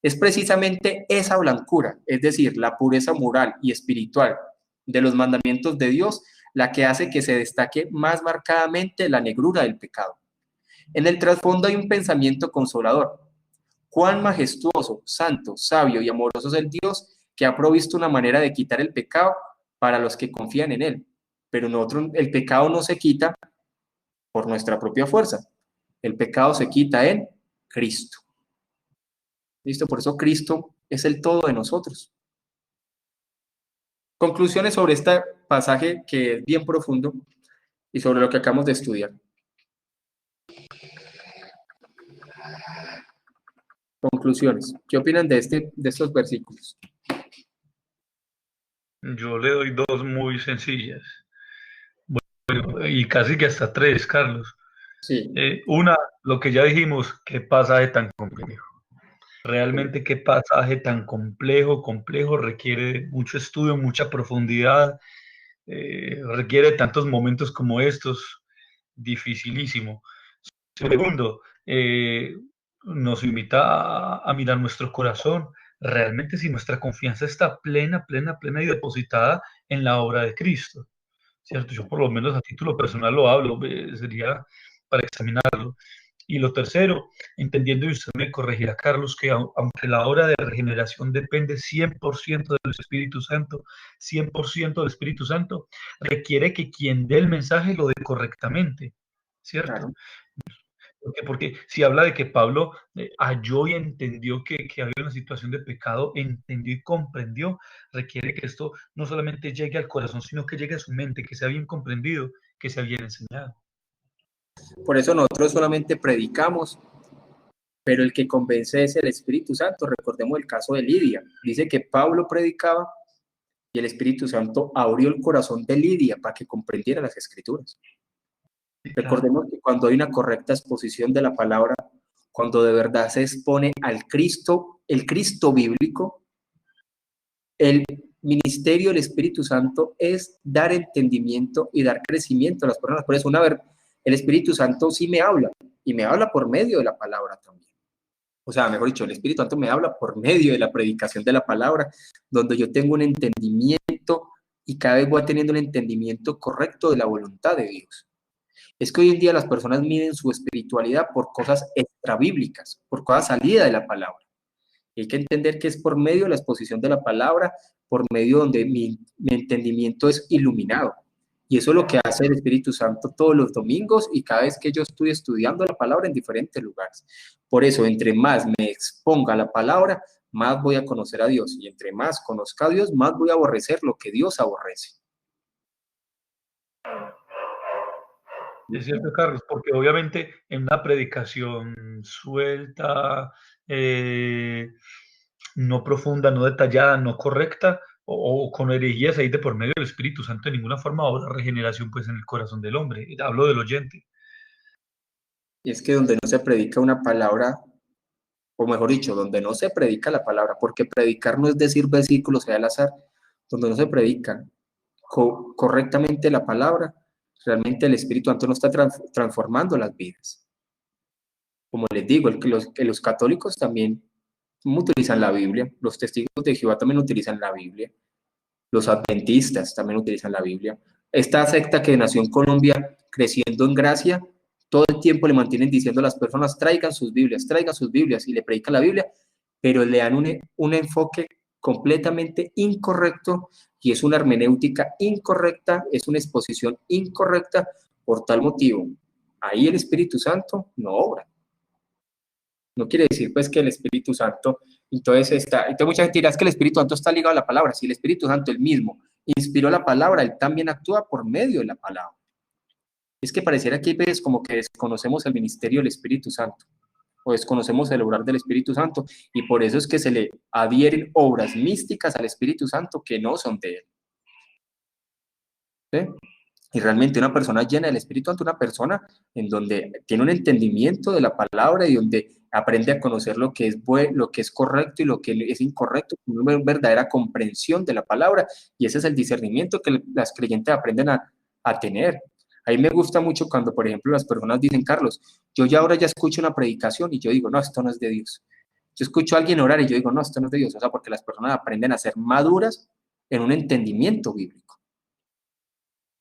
Es precisamente esa blancura, es decir, la pureza moral y espiritual de los mandamientos de Dios, la que hace que se destaque más marcadamente la negrura del pecado. En el trasfondo hay un pensamiento consolador. Cuán majestuoso, santo, sabio y amoroso es el Dios que ha provisto una manera de quitar el pecado para los que confían en él. Pero nosotros, el pecado no se quita por nuestra propia fuerza. El pecado se quita en Cristo. ¿Listo? Por eso Cristo es el todo de nosotros. Conclusiones sobre este pasaje que es bien profundo y sobre lo que acabamos de estudiar. Conclusiones. ¿Qué opinan de estos versículos? Yo le doy dos muy sencillas. Bueno, y casi que hasta tres, Carlos. Sí. Una, lo que ya dijimos, qué pasaje tan complejo. Realmente qué pasaje tan complejo, requiere mucho estudio, mucha profundidad, requiere tantos momentos como estos, dificilísimo. Segundo, nos invita a mirar nuestro corazón, realmente si nuestra confianza está plena y depositada en la obra de Cristo, ¿cierto? Yo por lo menos a título personal lo hablo, sería para examinarlo. Y lo tercero, entendiendo, y usted me corregirá, Carlos, que aunque la obra de regeneración depende 100% del Espíritu Santo, 100% del Espíritu Santo, requiere que quien dé el mensaje lo dé correctamente, ¿cierto? Claro. Porque si habla de que Pablo halló y entendió que había una situación de pecado, entendió y comprendió, requiere que esto no solamente llegue al corazón, sino que llegue a su mente, que sea bien comprendido, que sea bien enseñado. Por eso nosotros solamente predicamos, pero el que convence es el Espíritu Santo. Recordemos el caso de Lidia. Dice que Pablo predicaba y el Espíritu Santo abrió el corazón de Lidia para que comprendiera las Escrituras. Recordemos que cuando hay una correcta exposición de la palabra, cuando de verdad se expone al Cristo, el Cristo bíblico, el ministerio del Espíritu Santo es dar entendimiento y dar crecimiento a las personas. Por eso, el Espíritu Santo sí me habla, y me habla por medio de la palabra también. O sea, mejor dicho, el Espíritu Santo me habla por medio de la predicación de la palabra, donde yo tengo un entendimiento y cada vez voy teniendo un entendimiento correcto de la voluntad de Dios. Es que hoy en día las personas miden su espiritualidad por cosas extrabíblicas, por cosas salidas de la palabra. Hay que entender que es por medio de la exposición de la palabra, por medio donde mi entendimiento es iluminado. Y eso es lo que hace el Espíritu Santo todos los domingos y cada vez que yo estoy estudiando la palabra en diferentes lugares. Por eso, entre más me exponga a la palabra, más voy a conocer a Dios. Y entre más conozca a Dios, más voy a aborrecer lo que Dios aborrece. Es cierto, Carlos, porque obviamente en una predicación suelta, no profunda, no detallada, no correcta, o con herejías ahí de por medio del Espíritu Santo, de ninguna forma habrá regeneración pues en el corazón del hombre. Hablo del oyente. Y es que donde no se predica una palabra, o mejor dicho, donde no se predica la palabra, porque predicar no es decir versículos al azar, donde no se predica correctamente la palabra, realmente el Espíritu Santo no está transformando las vidas. Como les digo, los católicos también utilizan la Biblia, los testigos de Jehová también utilizan la Biblia, los adventistas también utilizan la Biblia. Esta secta que nació en Colombia, creciendo en gracia, todo el tiempo le mantienen diciendo a las personas, traigan sus Biblias, y le predican la Biblia, pero le dan un enfoque completamente incorrecto, y es una hermenéutica incorrecta, es una exposición incorrecta. Por tal motivo, ahí el Espíritu Santo no obra. No quiere decir pues que el Espíritu Santo, entonces mucha gente dirá, es que el Espíritu Santo está ligado a la palabra. Si el Espíritu Santo él mismo inspiró la palabra, él también actúa por medio de la palabra. Es que pareciera que hay veces como que desconocemos el ministerio del Espíritu Santo, o desconocemos el obrar del Espíritu Santo, y por eso es que se le adhieren obras místicas al Espíritu Santo que no son de él. ¿Sí? Y realmente una persona llena del Espíritu Santo, una persona en donde tiene un entendimiento de la palabra y donde aprende a conocer lo que es bueno, lo que es correcto y lo que es incorrecto, una verdadera comprensión de la palabra, y ese es el discernimiento que las creyentes aprenden a tener. A mí me gusta mucho cuando, por ejemplo, las personas dicen, Carlos, yo ya ahora ya escucho una predicación y yo digo, no, esto no es de Dios. Yo escucho a alguien orar y yo digo, no, esto no es de Dios. O sea, porque las personas aprenden a ser maduras en un entendimiento bíblico.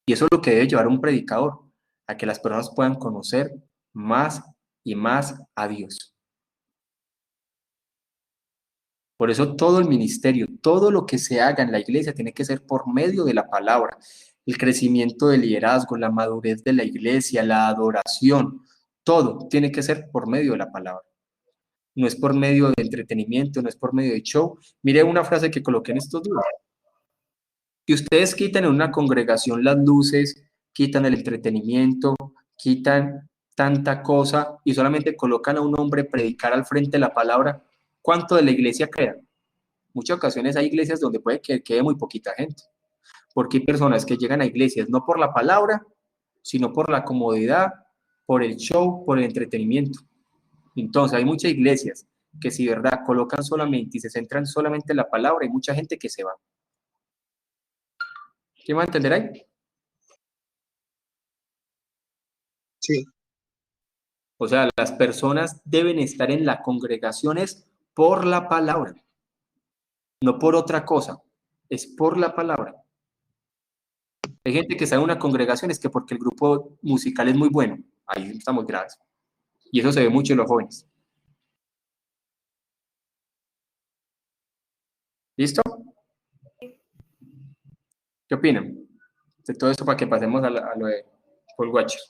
Y eso es lo que debe llevar un predicador, a que las personas puedan conocer más y más a Dios. Por eso todo el ministerio, todo lo que se haga en la iglesia tiene que ser por medio de la palabra. El crecimiento del liderazgo, la madurez de la iglesia, la adoración, todo tiene que ser por medio de la palabra. No es por medio de entretenimiento, no es por medio de show. Mire una frase que coloqué en estos días. Si ustedes quitan en una congregación las luces, quitan el entretenimiento, quitan tanta cosa y solamente colocan a un hombre predicar al frente de la palabra, ¿cuánto de la iglesia queda? Muchas ocasiones hay iglesias donde puede que quede muy poquita gente, porque hay personas que llegan a iglesias no por la palabra, sino por la comodidad, por el show, por el entretenimiento. Entonces hay muchas iglesias que si verdad colocan solamente y se centran solamente en la palabra, hay mucha gente que se va. ¿Quién va a entender ahí? Sí, O sea, las personas deben estar en las congregaciones por la palabra, no por otra cosa, es por la palabra. Hay gente que está en una congregación es que porque el grupo musical es muy bueno, ahí estamos graves. Y eso se ve mucho en los jóvenes. ¿Listo? ¿Qué opinan de todo esto para que pasemos a lo de Paul Watcher?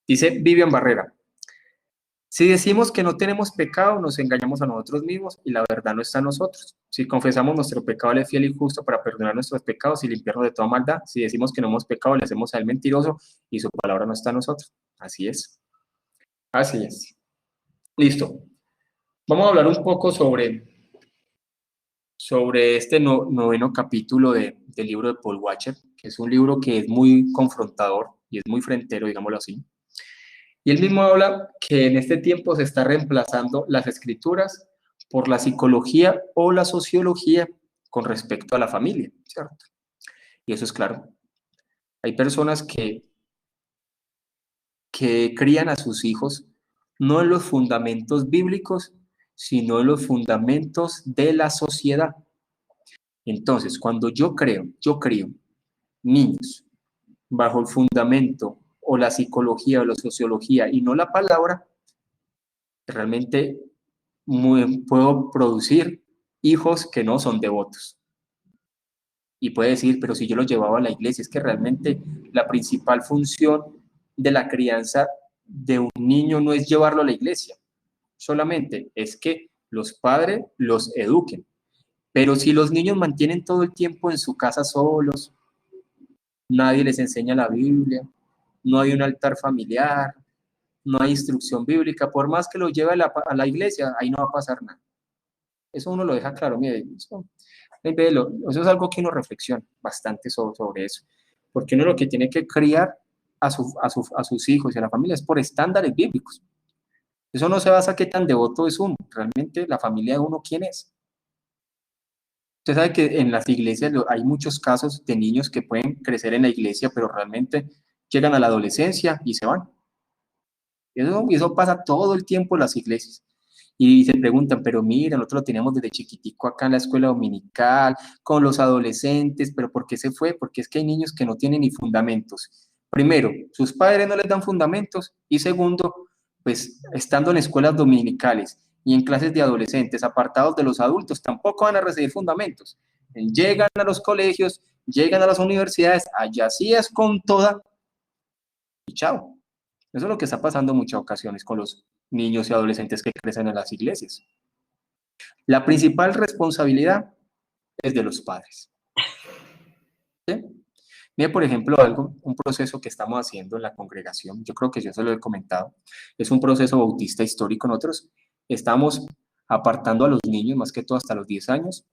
Dice Vivian Barrera, si decimos que no tenemos pecado, nos engañamos a nosotros mismos y la verdad no está en nosotros. Si confesamos nuestro pecado, Él es fiel y justo para perdonar nuestros pecados y limpiarnos de toda maldad. Si decimos que no hemos pecado, le hacemos a Él mentiroso y su palabra no está en nosotros. Así es. Así es. Listo. Vamos a hablar un poco sobre este noveno capítulo del libro de Paul Watcher, que es un libro que es muy confrontador y es muy frentero, digámoslo así. Y él mismo habla que en este tiempo se está reemplazando las escrituras por la psicología o la sociología con respecto a la familia, ¿cierto? Y eso es claro. Hay personas que crían a sus hijos no en los fundamentos bíblicos, sino en los fundamentos de la sociedad. Entonces, cuando yo crío niños bajo el fundamento o la psicología o la sociología y no la palabra, realmente puedo producir hijos que no son devotos. Y puede decir, pero si yo lo llevaba a la iglesia, es que realmente la principal función de la crianza de un niño no es llevarlo a la iglesia, solamente es que los padres los eduquen. Pero si los niños mantienen todo el tiempo en su casa solos, nadie les enseña la Biblia, no hay un altar familiar, no hay instrucción bíblica, por más que lo lleve a la iglesia, ahí no va a pasar nada. Eso uno lo deja claro, mire, eso es algo que uno reflexiona bastante sobre eso, porque uno lo que tiene que criar a sus hijos y a la familia es por estándares bíblicos. Eso no se basa en qué tan devoto es uno, realmente la familia de uno, ¿quién es? Usted sabe que en las iglesias hay muchos casos de niños que pueden crecer en la iglesia, pero realmente llegan a la adolescencia y se van. Eso pasa todo el tiempo en las iglesias. Y se preguntan, pero mira, nosotros lo teníamos desde chiquitico acá en la escuela dominical, con los adolescentes, pero ¿por qué se fue? Porque es que hay niños que no tienen ni fundamentos. Primero, sus padres no les dan fundamentos, y segundo, pues estando en escuelas dominicales y en clases de adolescentes apartados de los adultos, tampoco van a recibir fundamentos. Llegan a los colegios, llegan a las universidades, allá sí es con toda, y chao. Eso es lo que está pasando en muchas ocasiones con los niños y adolescentes que crecen en las iglesias. La principal responsabilidad es de los padres. ¿Sí? Mire, por ejemplo, un proceso que estamos haciendo en la congregación, yo creo que yo se lo he comentado, es un proceso bautista histórico. Nosotros estamos apartando a los niños, más que todo hasta los 10 años,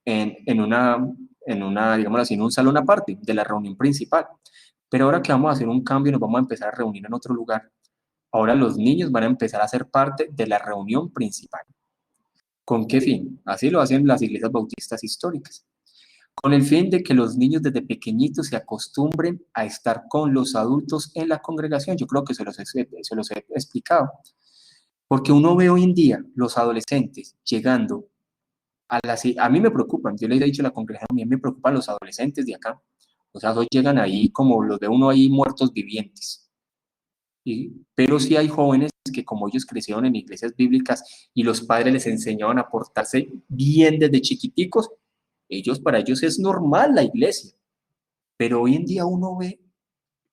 en una, digamos así, en un salón aparte de la reunión principal. Pero ahora que vamos a hacer un cambio, nos vamos a empezar a reunir en otro lugar. Ahora los niños van a empezar a ser parte de la reunión principal. ¿Con qué fin? Así lo hacen las iglesias bautistas históricas. Con el fin de que los niños desde pequeñitos se acostumbren a estar con los adultos en la congregación. Yo creo que se los he explicado. Porque uno ve hoy en día los adolescentes llegando a mí me preocupan, yo les he dicho a la congregación, a mí me preocupan los adolescentes de acá. O sea, hoy llegan ahí como los de uno ahí muertos vivientes. Pero sí hay jóvenes que como ellos crecieron en iglesias bíblicas y los padres les enseñaban a portarse bien desde chiquiticos, para ellos es normal la iglesia. Pero hoy en día uno ve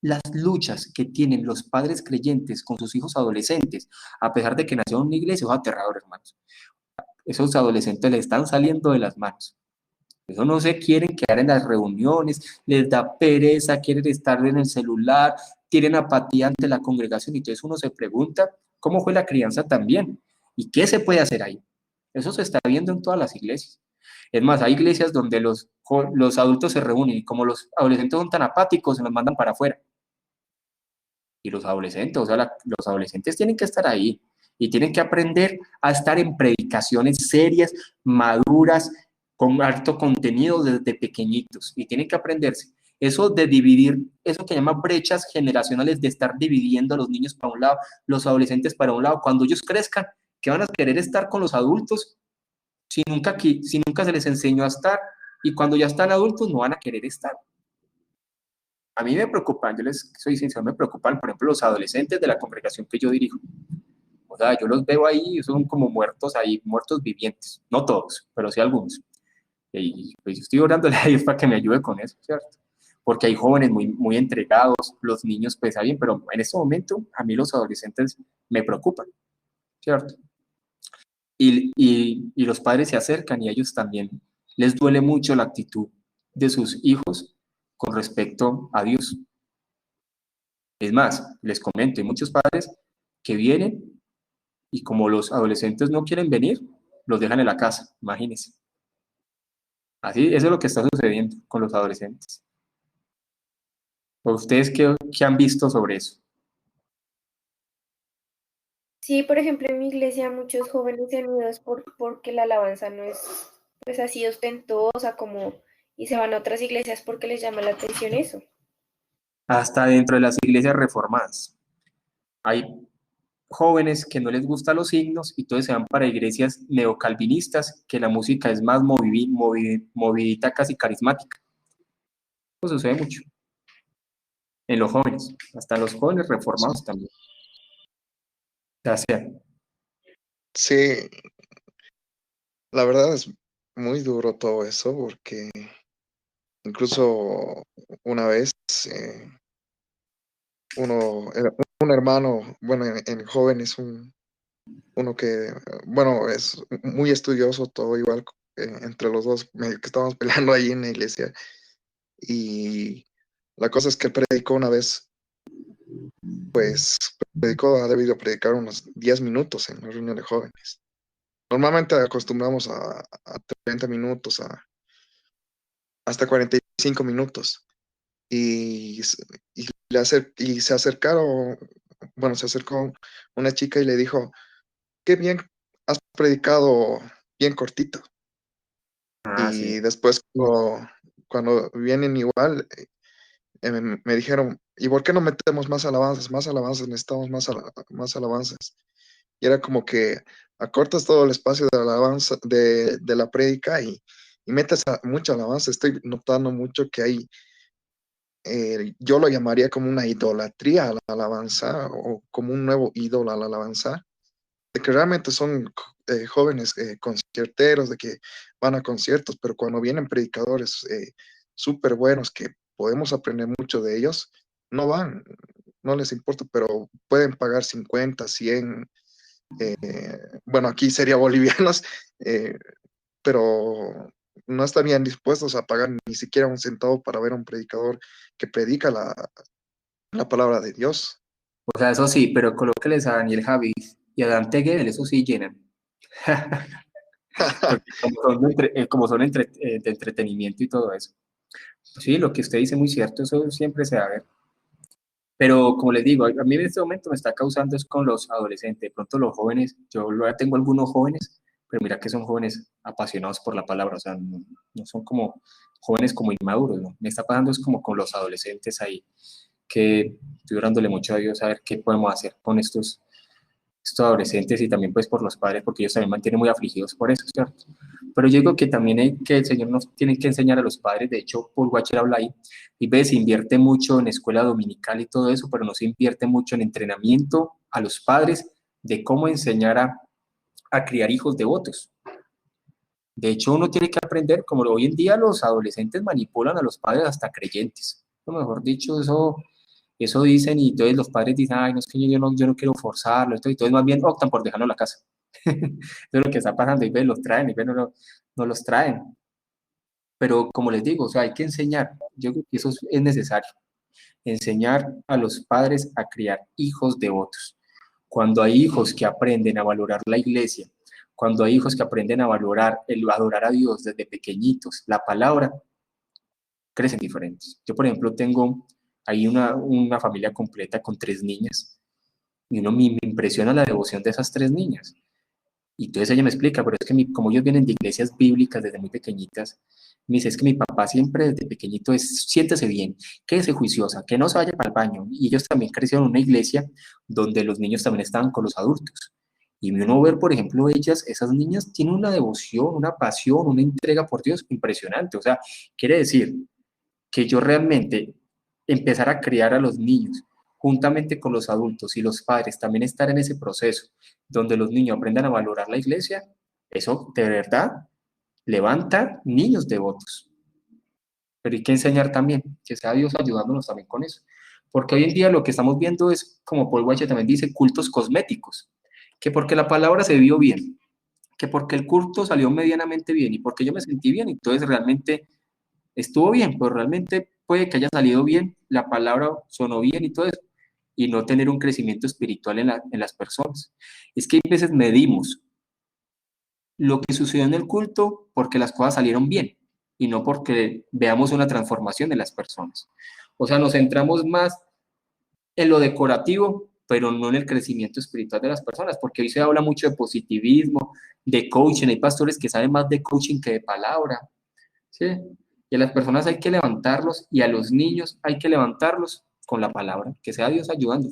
las luchas que tienen los padres creyentes con sus hijos adolescentes, a pesar de que nacieron en una iglesia, es aterrador, hermanos. Esos adolescentes les están saliendo de las manos. Eso no se quieren quedar en las reuniones, les da pereza, quieren estar en el celular, tienen apatía ante la congregación. Y entonces uno se pregunta, ¿cómo fue la crianza también? ¿Y qué se puede hacer ahí? Eso se está viendo en todas las iglesias. Es más, hay iglesias donde los adultos se reúnen y como los adolescentes son tan apáticos, se los mandan para afuera. Y los adolescentes, los adolescentes tienen que estar ahí y tienen que aprender a estar en predicaciones serias, maduras, con alto contenido desde pequeñitos, y tienen que aprenderse eso de dividir, eso que llaman brechas generacionales, de estar dividiendo a los niños para un lado, los adolescentes para un lado. Cuando ellos crezcan, ¿qué van a querer estar con los adultos si nunca se les enseñó a estar? Y cuando ya están adultos no van a querer estar. A mí me preocupan, yo les soy sincero, me preocupan, por ejemplo, los adolescentes de la congregación que yo dirijo. O sea, yo los veo ahí, son como muertos ahí, muertos vivientes. No todos, pero sí algunos. Y pues yo estoy orándole a Dios para que me ayude con eso, ¿cierto? Porque hay jóvenes muy, muy entregados, los niños pues está bien, pero en este momento a mí los adolescentes me preocupan, ¿cierto? Y los padres se acercan y a ellos también les duele mucho la actitud de sus hijos con respecto a Dios. Es más, les comento, hay muchos padres que vienen y como los adolescentes no quieren venir, los dejan en la casa, imagínense. Así, eso es lo que está sucediendo con los adolescentes. ¿Ustedes qué han visto sobre eso? Sí, por ejemplo, en mi iglesia muchos jóvenes se han ido porque la alabanza no es pues así ostentosa y se van a otras iglesias porque les llama la atención eso. Hasta dentro de las iglesias reformadas. Hay jóvenes que no les gustan los signos y entonces se van para iglesias neocalvinistas, que la música es más movidita, casi carismática. Pues sucede mucho en los jóvenes, hasta los jóvenes reformados también. Gracias. Sí, la verdad es muy duro todo eso porque incluso una vez un hermano, bueno, en joven es uno que, bueno, es muy estudioso, todo igual, entre los dos, medio que estábamos peleando ahí en la iglesia. Y la cosa es que él predicó una vez, pues ha debido predicar unos 10 minutos en la reunión de jóvenes. Normalmente acostumbramos a 30 minutos, hasta 45 minutos. Y, y se acercaron, bueno, se acercó una chica y le dijo, qué bien, has predicado bien cortito. Ah, Y sí. después cuando vienen igual, me dijeron, ¿y por qué no metemos más alabanzas? Más alabanzas, necesitamos más alabanzas. Y era como que acortas todo el espacio de alabanza, de la prédica y metes mucha alabanza. Estoy notando mucho que hay, yo lo llamaría como una idolatría a la alabanza o como un nuevo ídolo a la alabanza, de que realmente son jóvenes concierteros, de que van a conciertos, pero cuando vienen predicadores súper buenos que podemos aprender mucho de ellos, no van, no les importa, pero pueden pagar 50, 100, bueno, aquí sería bolivianos, eh, pero no estarían dispuestos a pagar ni siquiera un centavo para ver a un predicador que predica la palabra de Dios. O sea, eso sí, pero colóqueles a Daniel Javis y a Dante Gebel, eso sí llenan. Porque como son de entretenimiento y todo eso. Sí, lo que usted dice es muy cierto, eso siempre se va a ver. Pero como les digo, a mí en este momento me está causando es con los adolescentes, de pronto los jóvenes, yo tengo algunos jóvenes, pero mira que son jóvenes apasionados por la palabra, o sea, no son como jóvenes como inmaduros, ¿no? Me está pasando es como con los adolescentes ahí, que estoy orándole mucho a Dios a ver qué podemos hacer con estos adolescentes y también pues por los padres, porque ellos también mantienen muy afligidos por eso, ¿cierto? Pero yo digo que también el Señor nos tiene que enseñar a los padres, de hecho Paul Washer habla ahí, y ves, se invierte mucho en escuela dominical y todo eso, pero no se invierte mucho en entrenamiento a los padres de cómo enseñar a criar hijos devotos. De hecho, uno tiene que aprender, como hoy en día los adolescentes manipulan a los padres hasta creyentes. Lo mejor dicho, eso dicen y entonces los padres dicen, ay, no es que yo no quiero forzarlo, entonces más bien optan por dejarlo en la casa. Eso es lo que está pasando y ven, los traen y ven, no los traen. Pero como les digo, o sea, hay que enseñar, yo creo que eso es necesario, enseñar a los padres a criar hijos devotos. Cuando hay hijos que aprenden a valorar la iglesia, cuando hay hijos que aprenden a valorar el adorar a Dios desde pequeñitos, la palabra, crecen diferentes. Yo, por ejemplo, tengo ahí una familia completa con 3 niñas y me impresiona la devoción de esas 3 niñas. Y entonces ella me explica, pero es que como ellos vienen de iglesias bíblicas desde muy pequeñitas, me dice, es que mi papá siempre desde pequeñito es, siéntese bien, quédese juiciosa, que no se vaya para el baño. Y ellos también crecieron en una iglesia donde los niños también estaban con los adultos. Y uno ver, por ejemplo, esas niñas tienen una devoción, una pasión, una entrega por Dios impresionante. O sea, quiere decir que yo realmente empezar a criar a los niños juntamente con los adultos y los padres, también estar en ese proceso donde los niños aprendan a valorar la iglesia, eso de verdad levanta niños devotos. Pero hay que enseñar también, que sea Dios ayudándonos también con eso. Porque hoy en día lo que estamos viendo es, como Paul Washer también dice, cultos cosméticos. Que porque la palabra se vio bien, que porque el culto salió medianamente bien y porque yo me sentí bien, entonces realmente estuvo bien, pues realmente puede que haya salido bien, la palabra sonó bien y todo eso, y no tener un crecimiento espiritual en las personas. Es que a veces medimos lo que sucedió en el culto porque las cosas salieron bien y no porque veamos una transformación en las personas. O sea, nos centramos más en lo decorativo, pero no en el crecimiento espiritual de las personas, porque hoy se habla mucho de positivismo, de coaching, hay pastores que saben más de coaching que de palabra, ¿sí? Y a las personas hay que levantarlos y a los niños hay que levantarlos con la palabra, que sea Dios ayudando.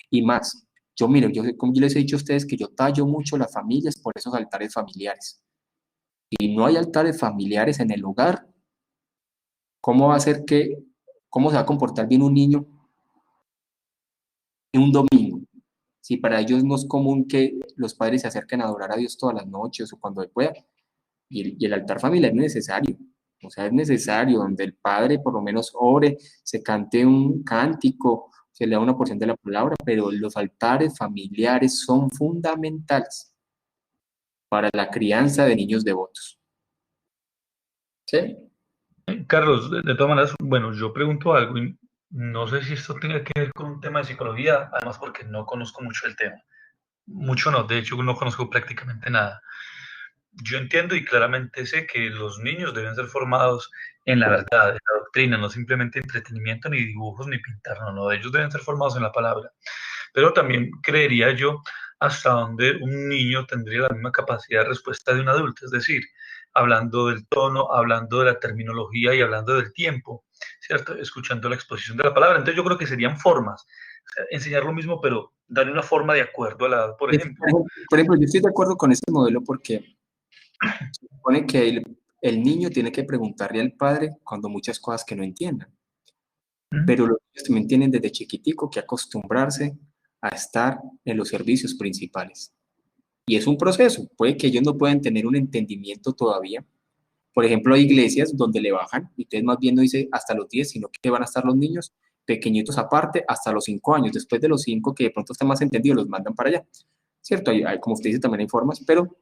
Y más, como yo les he dicho a ustedes que yo tallo mucho las familias por esos altares familiares. Y no hay altares familiares en el hogar. ¿Cómo va a ser que ¿Cómo se va a comportar bien un niño en un domingo? Si para ellos no es común que los padres se acerquen a adorar a Dios todas las noches o cuando puedan, y el altar familiar es necesario. O sea, es necesario donde el padre por lo menos ore, se cante un cántico, se lea una porción de la palabra, pero los altares familiares son fundamentales para la crianza de niños devotos. ¿Sí? Carlos, de todas maneras, bueno, yo pregunto algo y no sé si esto tenga que ver con un tema de psicología, además porque no conozco mucho el tema. Mucho no, de hecho no conozco prácticamente nada. Yo entiendo y claramente sé que los niños deben ser formados en la verdad, en la doctrina, no simplemente entretenimiento, ni dibujos, ni pintar, no, no, ellos deben ser formados en la palabra. Pero también creería yo hasta donde un niño tendría la misma capacidad de respuesta de un adulto, es decir, hablando del tono, hablando de la terminología y hablando del tiempo, ¿cierto? Escuchando la exposición de la palabra. Entonces yo creo que serían formas, o sea, enseñar lo mismo, pero darle una forma de acuerdo a la edad, por ejemplo. Por ejemplo, yo estoy de acuerdo con este modelo porque se supone que el niño tiene que preguntarle al padre cuando muchas cosas que no entiendan. Pero los niños también tienen desde chiquitico que acostumbrarse a estar en los servicios principales. Y es un proceso, puede que ellos no puedan tener un entendimiento todavía. Por ejemplo, hay iglesias donde le bajan, y entonces más bien no dice hasta los 10, sino que van a estar los niños pequeñitos aparte hasta los 5 años. Después de los 5, que de pronto están más entendidos, los mandan para allá. ¿Cierto? Como usted dice, también hay formas, pero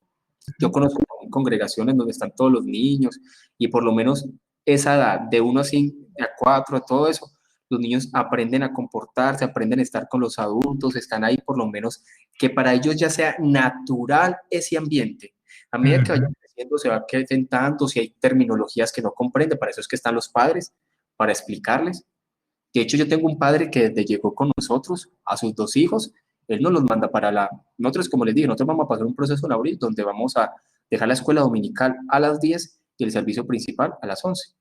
yo conozco congregaciones donde están todos los niños y por lo menos esa edad, de 1 a 5, a 4, a todo eso, los niños aprenden a comportarse, aprenden a estar con los adultos, están ahí por lo menos, que para ellos ya sea natural ese ambiente. A medida que vayan creciendo, se va acrecentando, si hay terminologías que no comprende, para eso es que están los padres, para explicarles. De hecho, yo tengo un padre que desde llegó con nosotros, a sus 2 hijos, él nos los manda para nosotros, como les dije, nosotros vamos a pasar un proceso en abril donde vamos a dejar la escuela dominical a las 10 y el servicio principal a las 11.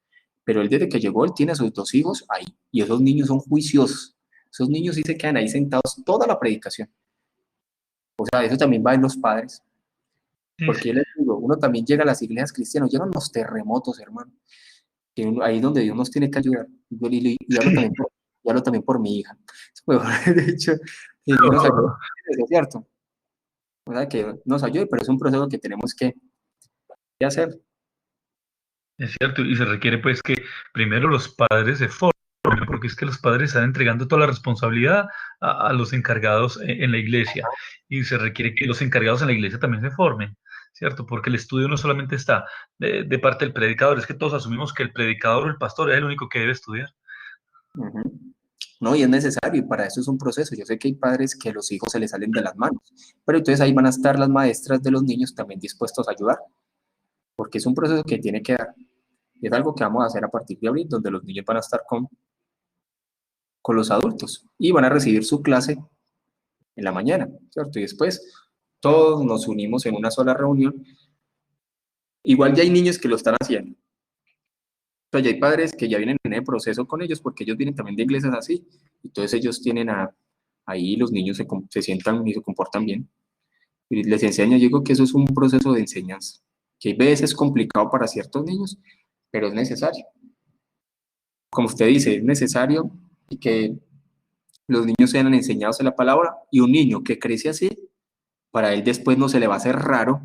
Pero él desde que llegó, él tiene a sus 2 hijos ahí, y esos niños son juiciosos. Esos niños sí se quedan ahí sentados toda la predicación. O sea, eso también va en los padres. Porque yo les digo, uno también llega a las iglesias cristianas, llegan los terremotos, hermano. Ahí es donde Dios nos tiene que ayudar. Y hablo también por mi hija. De hecho, Dios nos ayuda, es cierto. O sea, que nos ayude, pero es un proceso que tenemos que hacer. Es cierto, y se requiere pues que primero los padres se formen, porque es que los padres están entregando toda la responsabilidad a los encargados en la iglesia, y se requiere que los encargados en la iglesia también se formen, ¿cierto? Porque el estudio no solamente está de parte del predicador, es que todos asumimos que el predicador o el pastor es el único que debe estudiar. No, y es necesario, y para eso es un proceso. Yo sé que hay padres que los hijos se les salen de las manos, pero entonces ahí van a estar las maestras de los niños también dispuestos a ayudar, porque es un proceso que tiene que dar. Es algo que vamos a hacer a partir de abril, donde los niños van a estar con los adultos y van a recibir su clase en la mañana, ¿cierto? Y después todos nos unimos en una sola reunión. Igual ya hay niños que lo están haciendo. O sea, ya hay padres que ya vienen en el proceso con ellos porque ellos vienen también de iglesias así. Entonces ellos tienen ahí los niños se sientan y se comportan bien. Y les enseña, yo digo que eso es un proceso de enseñanza, que a veces es complicado para ciertos niños, pero es necesario. Como usted dice, es necesario y que los niños sean enseñados en la palabra, y un niño que crece así, para él después no se le va a hacer raro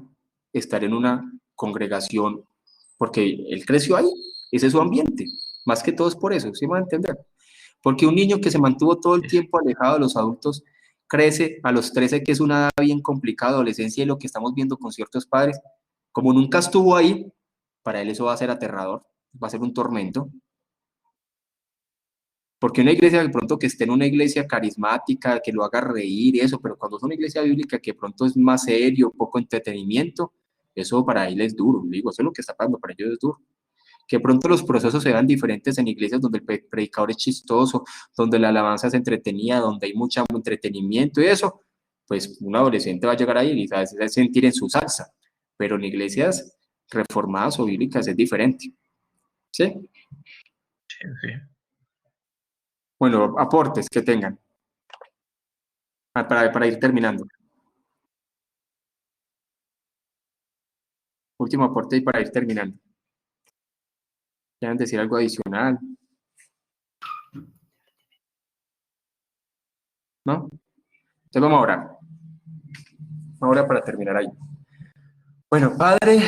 estar en una congregación, porque él creció ahí, ese es su ambiente, más que todo es por eso, ¿sí me va a entender? Porque un niño que se mantuvo todo el tiempo alejado de los adultos, crece a los 13, que es una edad bien complicada, adolescencia, y lo que estamos viendo con ciertos padres, como nunca estuvo ahí, para él eso va a ser aterrador, va a ser un tormento. Porque una iglesia de pronto que esté en una iglesia carismática, que lo haga reír y eso, pero cuando es una iglesia bíblica que de pronto es más serio, poco entretenimiento, eso para él es duro, digo, eso es lo que está pasando, para ellos es duro. Que de pronto los procesos sean diferentes en iglesias donde el predicador es chistoso, donde la alabanza es entretenida, donde hay mucho entretenimiento y eso, pues un adolescente va a llegar ahí y se va a sentir en su salsa, pero en iglesias reformadas o bíblicas es diferente. ¿Sí? Sí, sí. Bueno, aportes que tengan para ir terminando. Último aporte y para ir terminando. ¿Quieren decir algo adicional? ¿no? Entonces vamos a orar. Ahora para terminar ahí. Bueno, Padre,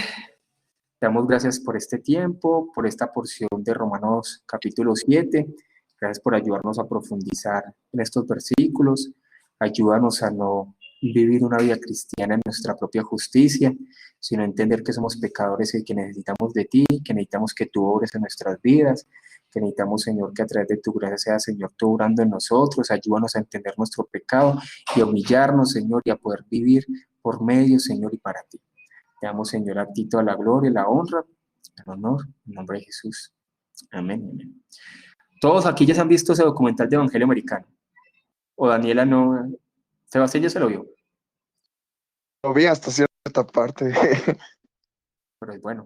te damos gracias por este tiempo, por esta porción de Romanos capítulo 7. Gracias por ayudarnos a profundizar en estos versículos. Ayúdanos a no vivir una vida cristiana en nuestra propia justicia, sino entender que somos pecadores y que necesitamos de ti, que necesitamos que tú obres en nuestras vidas, que necesitamos, Señor, que a través de tu gracia sea, Señor, tú obrando en nosotros. Ayúdanos a entender nuestro pecado y a humillarnos, Señor, y a poder vivir por medio, Señor, y para ti. Te damos, Señor, a ti toda la gloria, la honra, el honor, en nombre de Jesús. Amén, amén. Todos aquí ya se han visto ese documental de Evangelio Americano. O Daniela no. Sebastián ya se lo vio. Lo vi hasta cierta parte. Pero es bueno.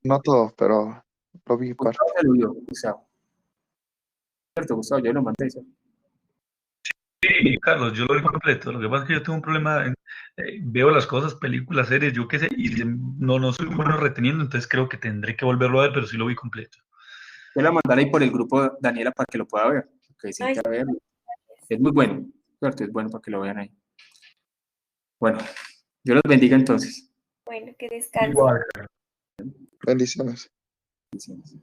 No todo, pero lo vi parte. Gustavo se lo vio, Gustavo. Cierto, Gustavo, yo lo mandé eso. Sí, Carlos, yo lo vi completo. Lo que pasa es que yo tengo un problema, veo las cosas, películas, series, yo qué sé, y no soy bueno reteniendo, entonces creo que tendré que volverlo a ver, pero sí lo vi completo. Yo la mandaré ahí por el grupo, Daniela, para que lo pueda ver. Que sí, Ay, que a ver. Es muy bueno. Cierto, es bueno para que lo vean ahí. Bueno, Dios los bendiga entonces. bueno, que descansen. Igual. Bendiciones. Bendiciones.